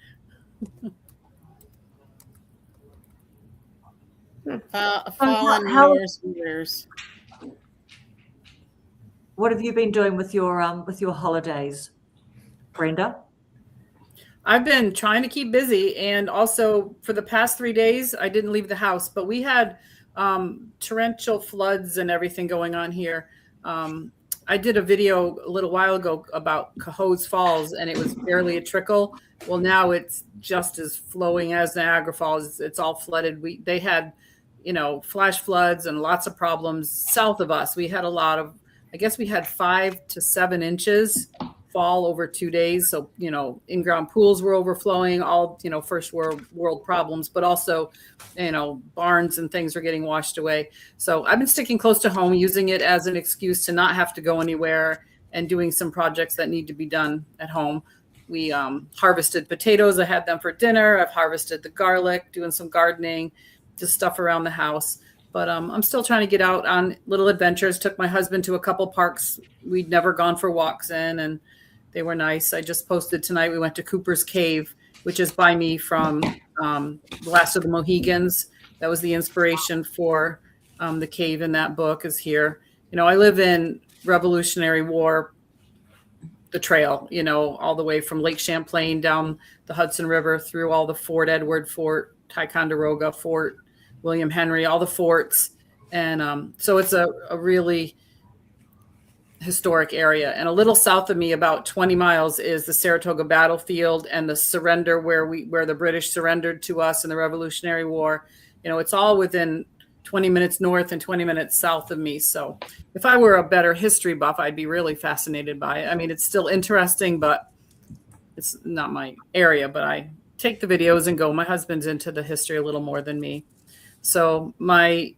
Fallen how- Norse leaders. What have you been doing with your holidays, Brenda? I've been trying to keep busy, and also for the past 3 days, I didn't leave the house, but we had torrential floods and everything going on here. I did a video a little while ago about Cohoes Falls, and it was barely a trickle. Well, now it's just as flowing as Niagara Falls. It's all flooded. They had, flash floods and lots of problems south of us. We had a lot of, I guess we had 5 to 7 inches fall over 2 days. So, in-ground pools were overflowing, all, first world problems, but also, barns and things are getting washed away. So I've been sticking close to home, using it as an excuse to not have to go anywhere and doing some projects that need to be done at home. We harvested potatoes. I had them for dinner. I've harvested the garlic, doing some gardening, just stuff around the house. But I'm still trying to get out on little adventures. Took my husband to a couple parks we'd never gone for walks in, and they were nice. I just posted tonight, we went to Cooper's Cave, which is by me from The Last of the Mohegans. That was the inspiration for the cave in that book is here. I live in Revolutionary War, the trail, all the way from Lake Champlain down the Hudson River through all the Fort Edward, Fort Ticonderoga, Fort William Henry, all the forts. And so it's a really historic area. And a little south of me, about 20 miles, is the Saratoga battlefield and the surrender where the British surrendered to us in the Revolutionary War. It's all within 20 minutes north and 20 minutes south of me. So if I were a better history buff, I'd be really fascinated by it. I mean, it's still interesting, but it's not my area, but I take the videos and go. My husband's into the history a little more than me. So my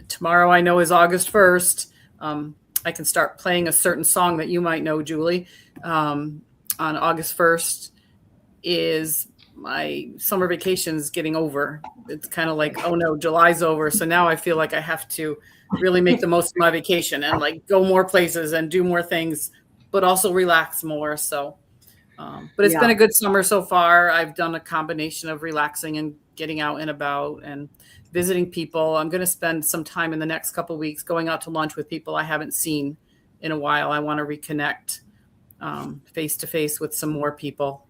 tomorrow, I know, is August 1st. I can start playing a certain song that you might know, Julie. On August 1st is my summer vacation's getting over. It's kind of like, oh no, July's over. So now I feel like I have to really make the most of my vacation and like go more places and do more things, but also relax more. So, but it's been a good summer so far. I've done a combination of relaxing and getting out and about and visiting people. I'm going to spend some time in the next couple of weeks going out to lunch with people I haven't seen in a while. I want to reconnect face to face with some more people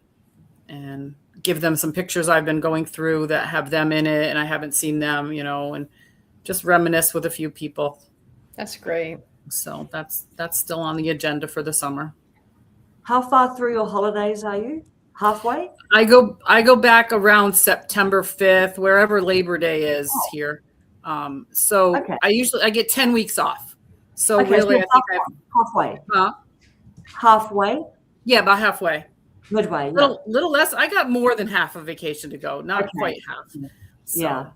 and give them some pictures I've been going through that have them in it and I haven't seen them, and just reminisce with a few people. That's great. So that's still on the agenda for the summer. How far through your holidays are you? Halfway? I go back around September 5th, wherever Labor Day is here. So Okay. I get 10 weeks off. So Okay, really, so I think halfway. Huh? Halfway? Yeah, about halfway. Midway. Yeah. Little less. I got more than half of vacation to go, not Okay. quite half. So, Yeah.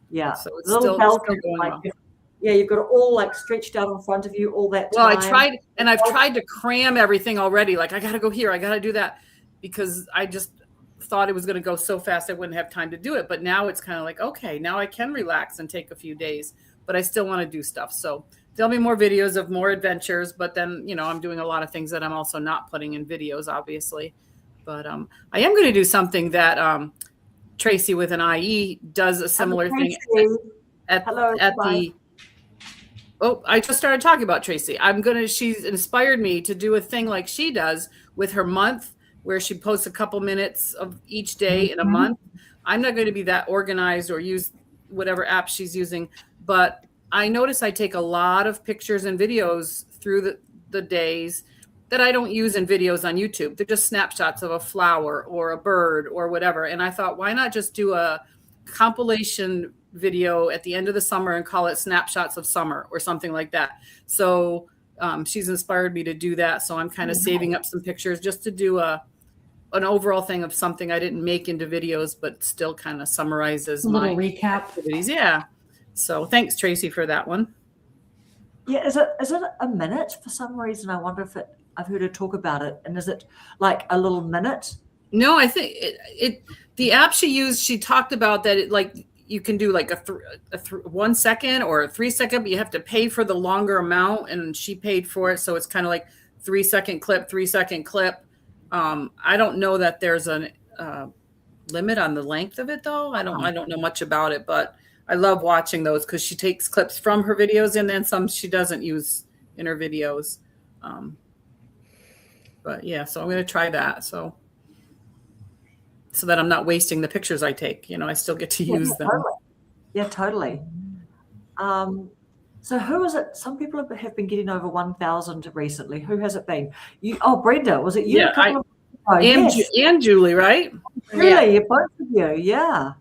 Yeah. So it's Little still balcony, going like, well. yeah, you've got it all like stretched out in front of you all that Well, time. I've tried to cram everything already. Like I got to go here, I got to do that, because I just thought it was going to go so fast I wouldn't have time to do it. But now it's kind of like, okay, now I can relax and take a few days, but I still want to do stuff. So there'll be more videos of more adventures, but then, I'm doing a lot of things that I'm also not putting in videos, obviously. But I am going to do something that Tracy with an IE does a similar thing at the. Oh, I just started talking about Tracy. She's inspired me to do a thing like she does with her month, where she posts a couple minutes of each day in a month. I'm not going to be that organized or use whatever app she's using, but I notice I take a lot of pictures and videos through the days that I don't use in videos on YouTube. They're just snapshots of a flower or a bird or whatever. And I thought, why not just do a compilation video at the end of the summer and call it Snapshots of Summer or something like that. So she's inspired me to do that. So I'm kind of saving up some pictures just to do an overall thing of something I didn't make into videos, but still kind of summarizes my recap activities. Yeah. So thanks, Tracy, for that one. Yeah, is it a minute? For some reason, I wonder if I've heard her talk about it. And is it like a little minute No, I think the app she used, she talked about that it like you can do like a 1 second or a 3 second, but you have to pay for the longer amount, and she paid for it, so it's kind of like 3 second clip, 3 second clip. I don't know that there's a limit on the length of it though. I don't know much about it, but I love watching those because she takes clips from her videos and then some she doesn't use in her videos. But yeah, so I'm going to try that. So that I'm not wasting the pictures I take. I still get to use them. Totally. Yeah, totally. So who is it? Some people have been getting over 1,000 recently. Who has it been? You? Oh, Brenda. Was it you? Yeah, and Julie, right? Really? Yeah. Both of you. Yeah.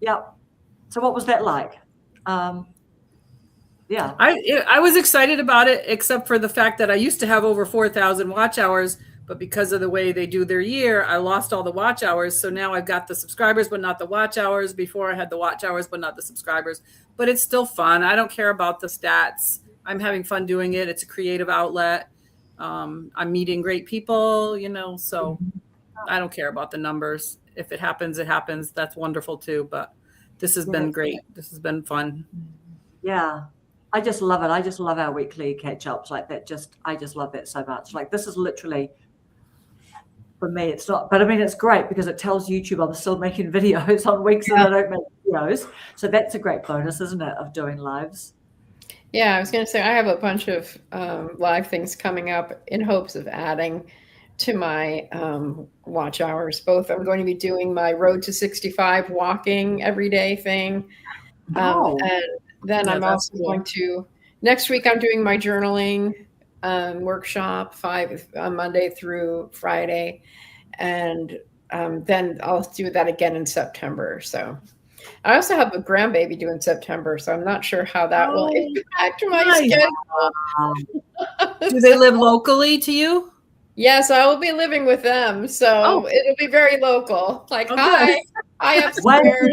Yeah. So what was that like? Yeah. I was excited about it, except for the fact that I used to have over 4,000 watch hours, but because of the way they do their year, I lost all the watch hours. So now I've got the subscribers, but not the watch hours. Before I had the watch hours, but not the subscribers. But it's still fun. I don't care about the stats. I'm having fun doing it. It's a creative outlet. I'm meeting great people, so I don't care about the numbers. If it happens, it happens. That's wonderful too. But this has been great. This has been fun. Yeah. I just love it. I just love our weekly catch-ups like that. I just love that so much. Like this is literally, for me, it's not, but I mean, it's great because it tells YouTube I'm still making videos on weeks that I don't make videos. So that's a great bonus, isn't it, of doing lives? Yeah, I was going to say I have a bunch of live things coming up in hopes of adding to my watch hours. Both I'm going to be doing my Road to 65 walking everyday thing. And then I'm also going to, next week I'm doing my journaling workshop, 5 Monday through Friday. And then I'll do that again in September. So I also have a grandbaby due in September, so I'm not sure how that will impact my schedule. Do they live locally to you? Yes, I will be living with them, so it'll be very local. Like, hi, upstairs.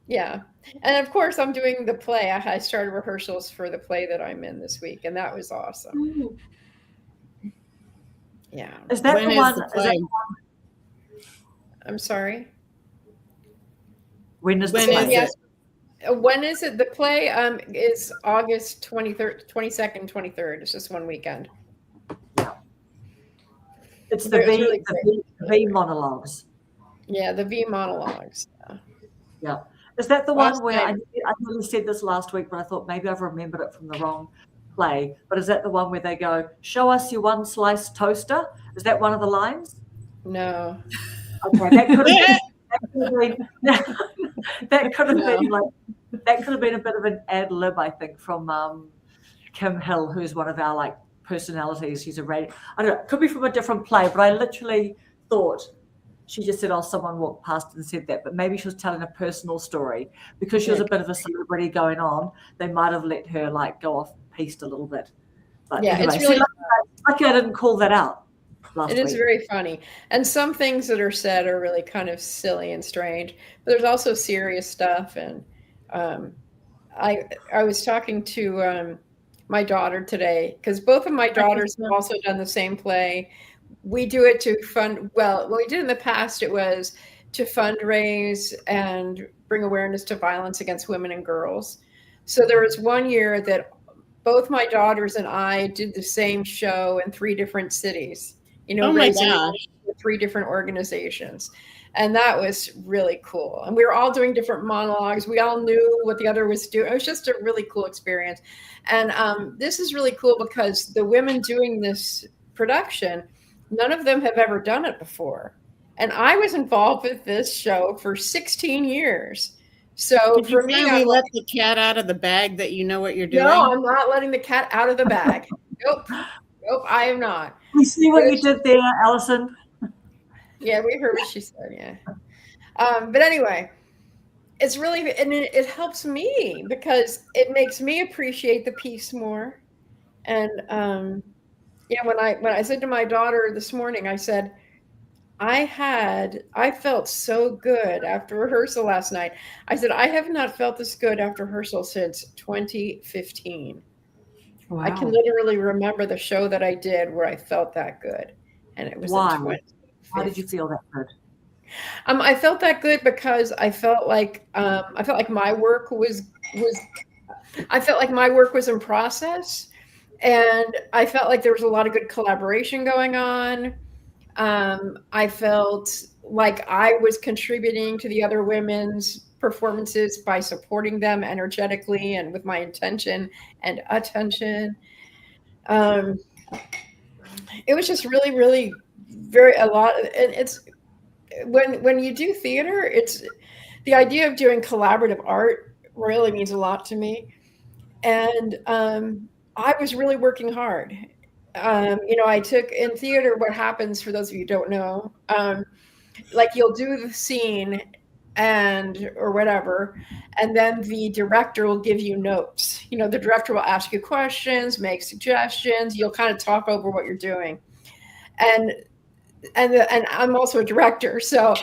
Yeah, and of course, I'm doing the play. I started rehearsals for the play that I'm in this week, and that was awesome. Yeah, is that the one? I'm sorry. When is the play? Yes. When is it? The play is August 23rd, 22nd, 23rd. It's just one weekend. Yeah. It's the V monologues. Yeah, the V monologues. Yeah. Is that the one where I nearly said this last week, but I thought maybe I've remembered it from the wrong play. But is that the one where they go, "Show us your one sliced toaster"? Is that one of the lines? No. Okay, that could have been a bit of an ad lib, I think, from Kim Hill, who's one of our personalities. She's I don't know, it could be from a different play, but I literally thought she just said, "Oh, someone walked past and said that," but maybe she was telling a personal story because she was a bit of a celebrity going on. They might have let her go off piste a little bit. But anyway, it's really lucky I didn't call that out. It is very funny. And some things that are said are really kind of silly and strange, but there's also serious stuff. And I was talking to my daughter today because both of my daughters have also done the same play. We do it to what we did in the past, it was to fundraise and bring awareness to violence against women and girls. So there was one year that both my daughters and I did the same show in 3 different cities. Raising 3 different organizations. And that was really cool. And we were all doing different monologues. We all knew what the other was doing. It was just a really cool experience. And this is really cool because the women doing this production, none of them have ever done it before. And I was involved with this show for 16 years. So for me, I let the cat out of the bag that you know what you're doing. No, I'm not letting the cat out of the bag. Nope, I am not. We see what you did there, Allison. Yeah, we heard what she said. Yeah. But anyway, it's really, and it helps me because it makes me appreciate the piece more. And when I said to my daughter this morning, I said, I felt so good after rehearsal last night. I said, I have not felt this good after rehearsal since 2015. Wow. I can literally remember the show that I did where I felt that good, and it was Why? in 2015. Why did you feel that good? I felt that good because I felt like my work was I felt like my work was in process, and I felt like there was a lot of good collaboration going on. I felt like I was contributing to the other women's performances by supporting them energetically and with my intention and attention. Um, it was just really, really very a lot. And it's when you do theater, it's the idea of doing collaborative art really means a lot to me. And I was really working hard. I took in theater. What happens for those of you who don't know? Like you'll do the scene and or whatever, and then the director will give you notes. The director will ask you questions, make suggestions. You'll kind of talk over what you're doing, and and I'm also a director, so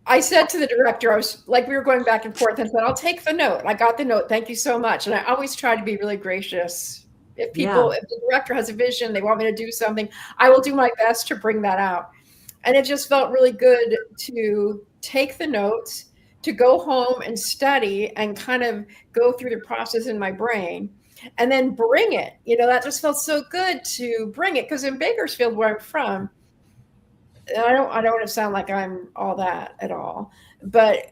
I said to the director, I was like, we were going back and forth, and said, I'll take the note. I got the note. Thank you so much. And I always try to be really gracious. If the director has a vision, they want me to do something, I will do my best to bring that out. And it just felt really good to take the notes, to go home and study and kind of go through the process in my brain and then bring it. That just felt so good to bring it, because in Bakersfield, where I'm from, I don't want to sound like I'm all that at all, but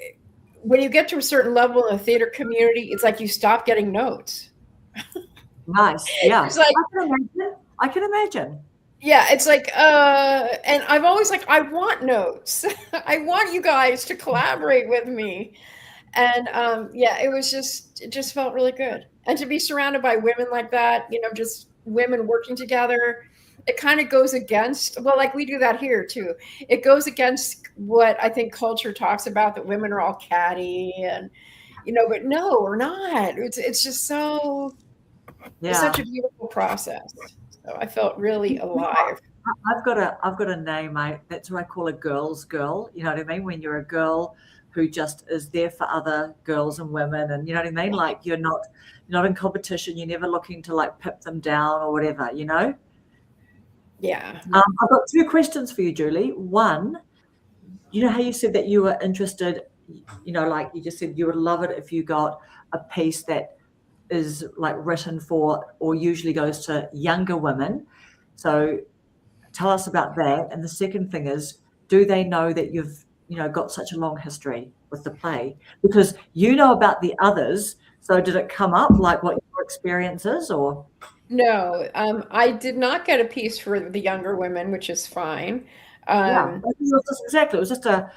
when you get to a certain level in the theater community, it's like you stop getting notes. Nice. Yeah. It's like, I can imagine. Yeah, it's like, and I've always like, I want notes. I want you guys to collaborate with me. And it just felt really good. And to be surrounded by women like that, just women working together, it kind of goes against, well, like we do that here too. It goes against what I think culture talks about, that women are all catty and, but no, we're not. It's just so, it's such a beautiful process. So I felt really alive. I've got a name. That's what I call a girl's girl. You know what I mean? When you're a girl who just is there for other girls and women, and you know what I mean? Like you're not in competition. You're never looking to like pip them down or whatever. Yeah. I've got 2 questions for you, Julie. One, you know how you said that you were interested, like you just said you would love it if you got a piece that is like written for or usually goes to younger women. So tell us about that. And the second thing is, do they know that you've got such a long history with the play? Because about the others. So did it come up like what your experience is, or? No, I did not get a piece for the younger women, which is fine. It was just a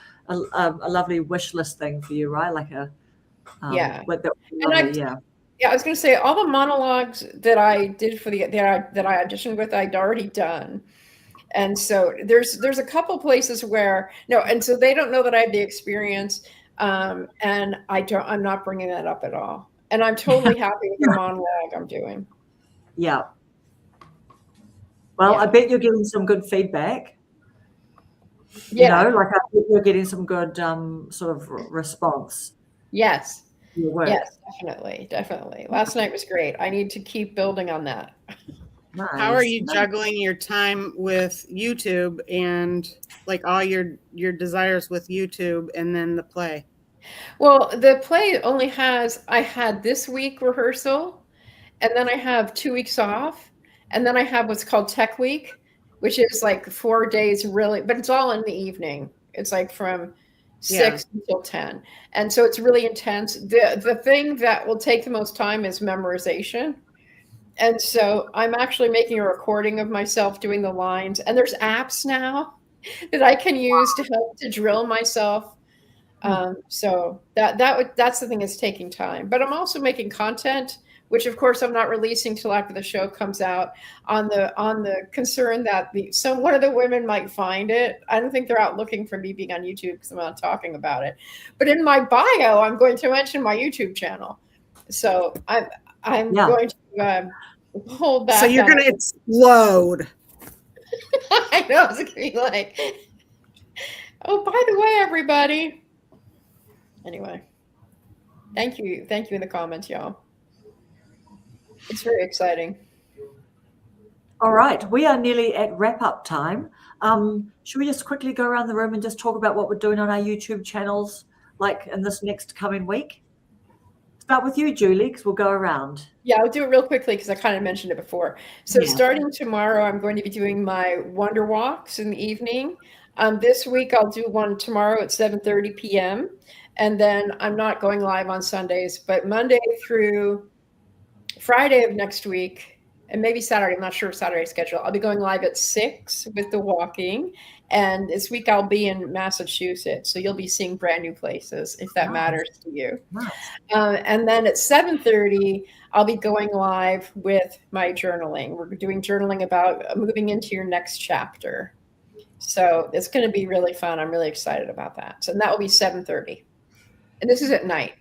lovely wish list thing for you, right? Like a yeah. Lovely, I was going to say all the monologues that I did for that I auditioned with, I'd already done. And so there's a couple places where and so they don't know that I have the experience, and I'm not bringing that up at all. And I'm totally happy with the monologue I'm doing. Yeah. Well, I bet you're getting some good feedback. Yeah. I bet you're getting some good sort of response. Yes. Your work. Yes, definitely. Last night was great. I need to keep building on that. Nice. How are you juggling your time with YouTube and like all your desires with YouTube and then the play? Well, the play only I had this week rehearsal, and then I have 2 weeks off, and then I have what's called Tech Week, which is like 4 days really, but it's all in the evening. It's like from 6 until 10. And so it's really intense. The thing that will take the most time is memorization. And so I'm actually making a recording of myself doing the lines, and there's apps now that I can use to help to drill myself. So that's the thing that's taking time. But I'm also making content, which of course I'm not releasing till after the show comes out, on the concern that one of the women might find it. I don't think they're out looking for me being on YouTube because I'm not talking about it. But in my bio, I'm going to mention my YouTube channel. So I'm going to hold back. So you're going to explode. I know, it's going to be like, oh, by the way, everybody. Anyway, thank you in the comments, y'all. It's very exciting. All right, we are nearly at wrap-up time. Should we just quickly go around the room and just talk about what we're doing on our YouTube channels, like in this next coming week? Start with you, Julie, because we'll go around. Yeah, I'll do it real quickly because I kind of mentioned it before. So Yeah. starting tomorrow, I'm going to be doing my Wonder Walks in the evening. This week, I'll do one tomorrow at 7:30 p.m. And then I'm not going live on Sundays, but Monday through Friday of next week, and maybe Saturday, I'm not sure of Saturday's schedule, I'll be going live at 6 with the walking. And this week I'll be in Massachusetts. So you'll be seeing brand new places if that matters to you. Nice. And then at 7:30, I'll be going live with my journaling. We're doing journaling about moving into your next chapter. So it's going to be really fun. I'm really excited about that. So that will be 7:30. And this is at night.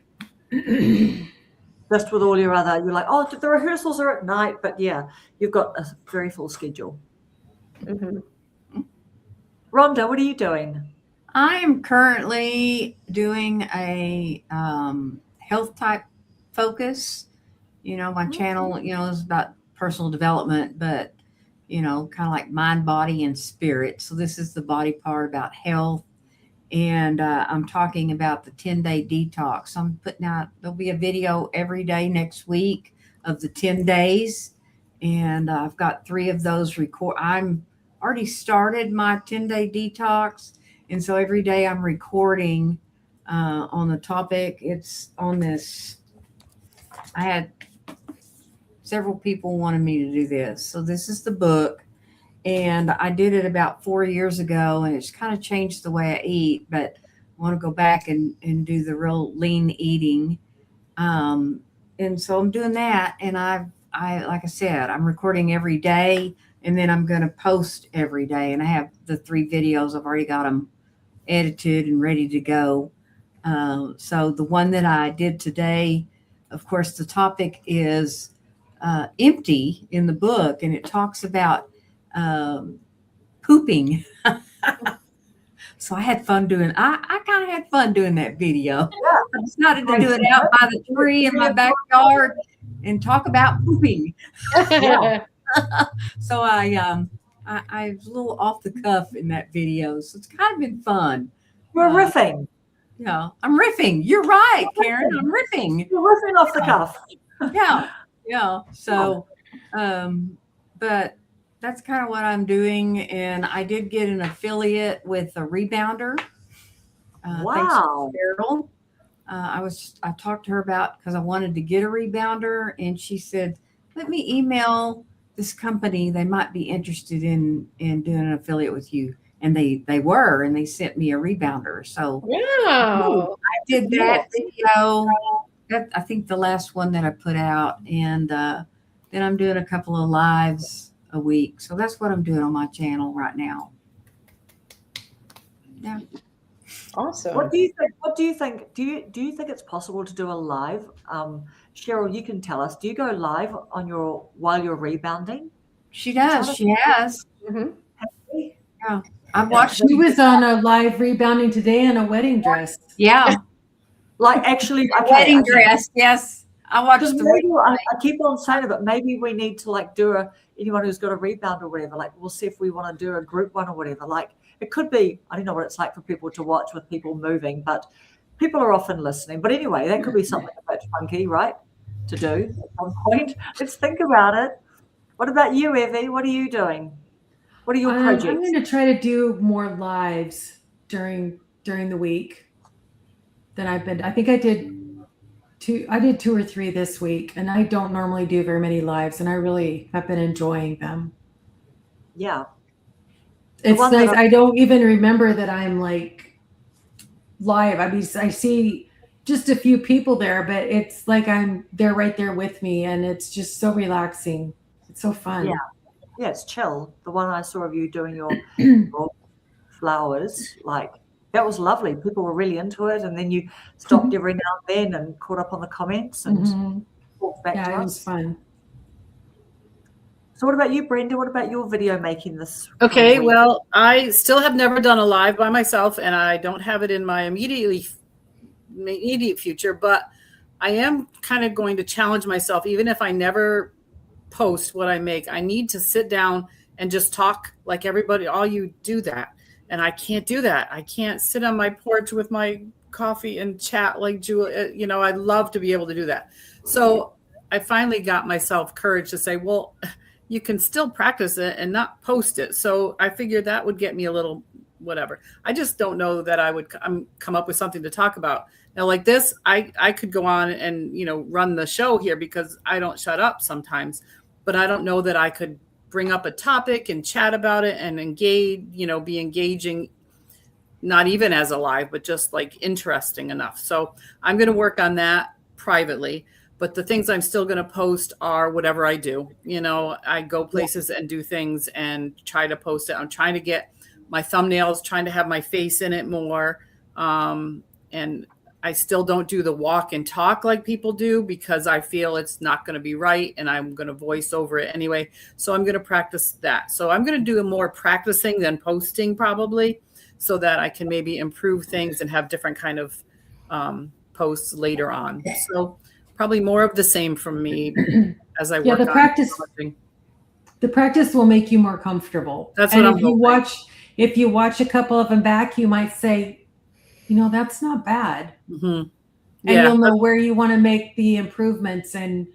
Just with all your other, you're like, oh, the rehearsals are at night, but yeah, you've got a very full schedule. Mm-hmm. Rhonda, what are you doing? I'm currently doing a health type focus. My channel, is about personal development, but, kind of like mind, body, and spirit. So this is the body part about health. And I'm talking about the 10-day detox. I'm putting out, there'll be a video every day next week of the 10 days. And I've got 3 of those I'm already started my 10-day detox. And so every day I'm recording on the topic. It's on this. I had several people wanted me to do this. So this is the book. And I did it about 4 years ago, and it's kind of changed the way I eat, but I want to go back and do the real lean eating. And so I'm doing that. And I, like I said, I'm recording every day, and then I'm going to post every day. And I have the 3 videos. I've already got them edited and ready to go. So the one that I did today, of course, the topic is empty in the book, and it talks about pooping. So I had fun doing, I kind of had fun doing that video. I decided to do it out by the tree in my backyard and talk about pooping. So I was a little off the cuff in that video. So it's kind of been fun. You're riffing. Yeah, I'm riffing. You're right, Karen. I'm riffing. You're riffing off the cuff. Yeah. So, but that's kind of what I'm doing. And I did get an affiliate with a rebounder. Thanks to Cheryl. I talked to her about, because I wanted to get a rebounder, and she said, let me email this company. They might be interested in doing an affiliate with you. And they were, and they sent me a rebounder. So wow. I did that video. I think the last one that I put out. And then I'm doing a couple of lives a week. So that's what I'm doing on my channel right now. Yeah. Awesome. What do you think? Do you think it's possible to do a live? Cheryl, you can tell us. Do you go live on while you're rebounding? She does. She has. Mm-hmm. Yeah. I watched. She was on a live rebounding today in a wedding dress. Yeah. Like actually, Wedding dress. Yes. I watched I keep on saying it, but maybe we need to like do anyone who's got a rebound or whatever, like we'll see if we want to do a group one or whatever. Like it could be, I don't know what it's like for people to watch with people moving, but people are often listening. But anyway, that could be something a bit funky, right? To do at some point. Let's think about it. What about you, Evie? What are you doing? What are your projects? I'm going to try to do more lives during the week than I've been. I think I did 2 or 3 this week, and I don't normally do very many lives, and I really have been enjoying them. Yeah. It's nice. I don't even remember that I'm like live. I mean, I see just a few people there, but it's like they're right there with me, and it's just so relaxing. It's so fun. Yeah, it's chill. The one I saw of you doing your flowers, like that was lovely. People were really into it, and then you stopped every now and then and caught up on the comments and talked back to us. Yeah, it was fun. So what about you, Brenda? What about your video making this? Okay, well, I still have never done a live by myself, and I don't have it in my immediate future, but I am kind of going to challenge myself, even if I never post what I make. I need to sit down and just talk like everybody. All you do that. And I can't do that. I can't sit on my porch with my coffee and chat like Julie. You know, I'd love to be able to do that. So I finally got myself courage to say, well, you can still practice it and not post it. So I figured that would get me a little whatever. I just don't know that I would come up with something to talk about. Now, like this, I could go on and, you know, run the show here because I don't shut up sometimes, but I don't know that I could bring up a topic and chat about it and engage, you know, be engaging, not even as a live, but just like interesting enough. So I'm going to work on that privately. But the things I'm still going to post are whatever I do. You know, I go places and do things and try to post it. I'm trying to get my thumbnails, trying to have my face in it more. And I still don't do the walk and talk like people do because I feel it's not going to be right. And I'm going to voice over it anyway. So I'm going to practice that. So I'm going to do more practicing than posting probably so that I can maybe improve things and have different kind of posts later on. So probably more of the same from me as I work on practice. The practice will make you more comfortable. That's what I'm hoping. If you watch a couple of them back, you might say, you know, that's not bad. Mm-hmm. And you'll know where you want to make the improvements and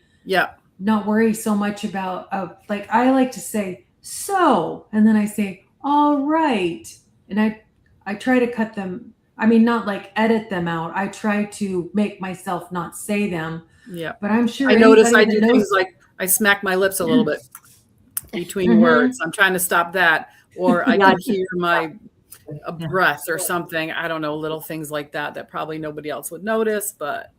not worry so much about, like I like to say, so, and then I say, all right. And I try to cut them. I mean, not like edit them out. I try to make myself not say them. Yeah. But I'm sure I notice I do things like I smack my lips a little bit between words. I'm trying to stop that. Or I can hear my breath or something. I don't know, little things like that probably nobody else would notice, but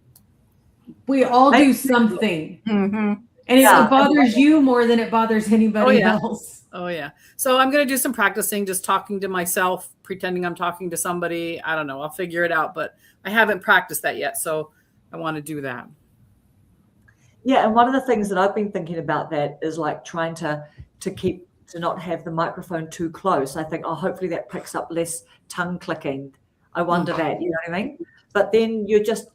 we all do something. And it bothers you more than it bothers anybody else. Oh yeah. So I'm going to do some practicing, just talking to myself, pretending I'm talking to somebody. I don't know. I'll figure it out, but I haven't practiced that yet. So I want to do that. Yeah. And one of the things that I've been thinking about that is like trying to not have the microphone too close. I think, hopefully that picks up less tongue clicking. I wonder that, you know what I mean? But then you're just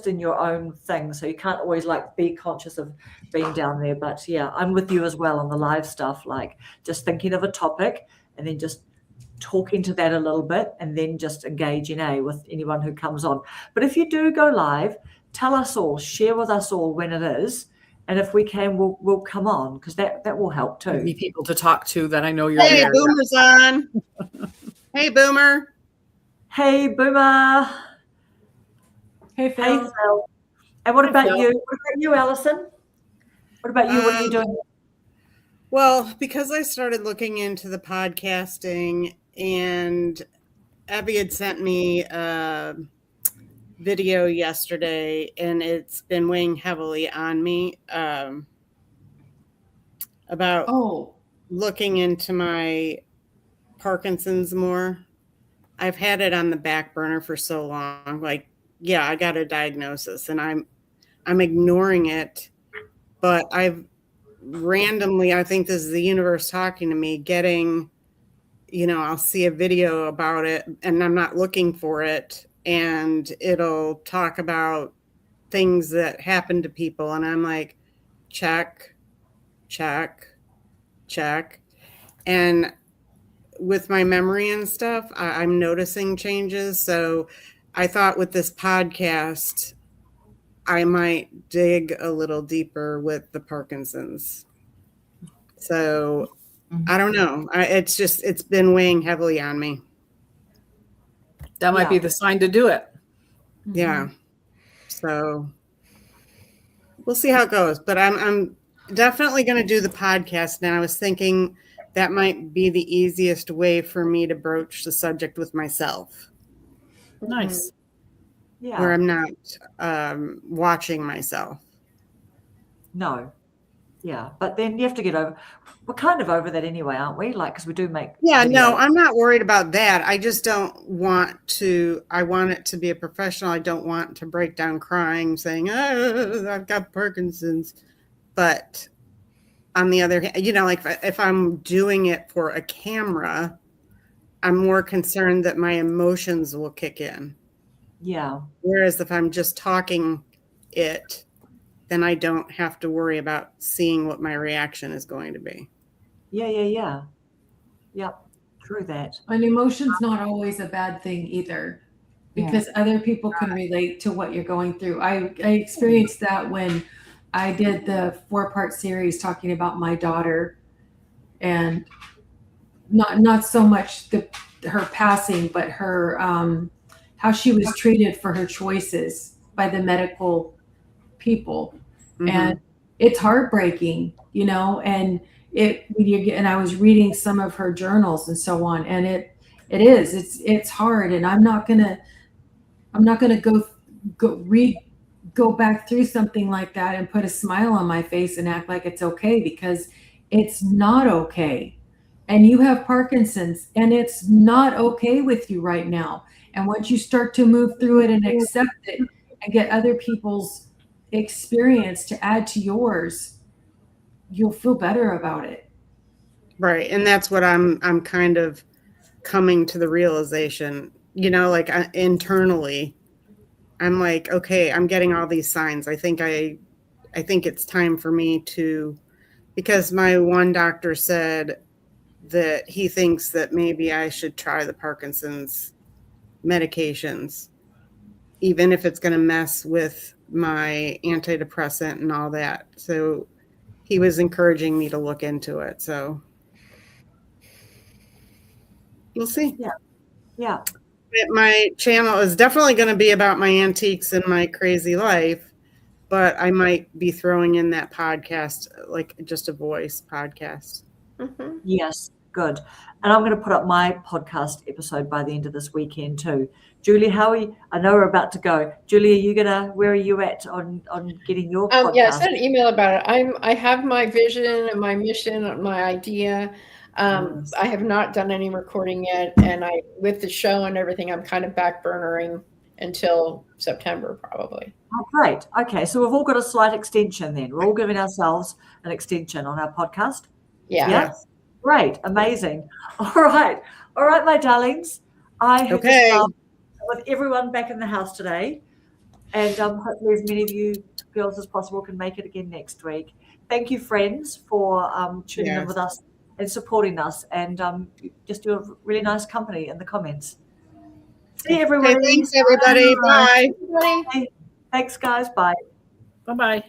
in your own thing. So you can't always like be conscious of being down there. But yeah, I'm with you as well on the live stuff, like just thinking of a topic and then just talking to that a little bit and then just engaging with anyone who comes on. But if you do go live, tell us all, share with us all when it is. And if we can, we'll come on because that will help too. Be people to talk to that I know you're Hey, there. Boomer's on. Hey, Boomer. Hey, Boomer. Hey, Phil. Hey, Phil. And what about you? What about you, Alison? What about you? What are you doing? Well, because I started looking into the podcasting and Abby had sent me a video yesterday and it's been weighing heavily on me about looking into my Parkinson's more. I've had it on the back burner for so long. Like, yeah, I got a diagnosis and I'm ignoring it, but I've randomly, I think this is the universe talking to me, getting, you know, I'll see a video about it and I'm not looking for it. And it'll talk about things that happen to people. And I'm like, check. And with my memory and stuff, I'm noticing changes. So I thought with this podcast, I might dig a little deeper with the Parkinson's. So I don't know. It's been weighing heavily on me. That might be the sign to do it. Yeah. So we'll see how it goes. But I'm definitely going to do the podcast now. I was thinking that might be the easiest way for me to broach the subject with myself. Nice. Yeah. Where I'm not watching myself. No. Yeah. But then you have to get over. We're kind of over that anyway, aren't we? Like, because we do make. Yeah, videos. no, I'm not worried about that. I just don't want to. I want it to be a professional. I don't want to break down crying saying, oh, I've got Parkinson's. But on the other hand, you know, like if I'm doing it for a camera, I'm more concerned that my emotions will kick in. Yeah. Whereas if I'm just talking it, then I don't have to worry about seeing what my reaction is going to be. Yeah. Yep. True that. And emotion's not always a bad thing either, because other people can relate to what you're going through. I experienced that when I did the 4-part series talking about my daughter, and not so much her passing, but her how she was treated for her choices by the medical people. Mhm. And it's heartbreaking, and and I was reading some of her journals and so on, and it's hard, and I'm not gonna go back through something like that and put a smile on my face and act like it's okay, because it's not okay. And you have Parkinson's, and it's not okay with you right now. And once you start to move through it and accept it and get other people's experience to add to yours, you'll feel better about it. Right. And that's what I'm kind of coming to the realization, like internally, I'm like, okay, I'm getting all these signs. I think it's time for me to, because my one doctor said that he thinks that maybe I should try the Parkinson's medications, even if it's going to mess with my antidepressant and all that. So he was encouraging me to look into it. So we'll see. Yeah. My channel is definitely going to be about my antiques and my crazy life, but I might be throwing in that podcast, like just a voice podcast. Mm-hmm. Yes. Good. And I'm going to put up my podcast episode by the end of this weekend too. Julie, how are you? I know we're about to go. Julie, where are you at on getting your podcast? Yeah, I sent an email about it. I have my vision and my mission and my idea. Yes. I have not done any recording yet, and with the show and everything, I'm kind of back burnering until September probably. Oh, great. Okay, so we've all got a slight extension then. We're all giving ourselves an extension on our podcast. Yeah. Yes. Great. Amazing. All right, my darlings. I have just with everyone back in the house today, and hopefully as many of you girls as possible can make it again next week. Thank you, friends, for tuning in with us and supporting us, and just do a really nice company in the comments. See everyone. Okay, thanks everybody. Bye. Thanks, guys. Bye. Bye-bye.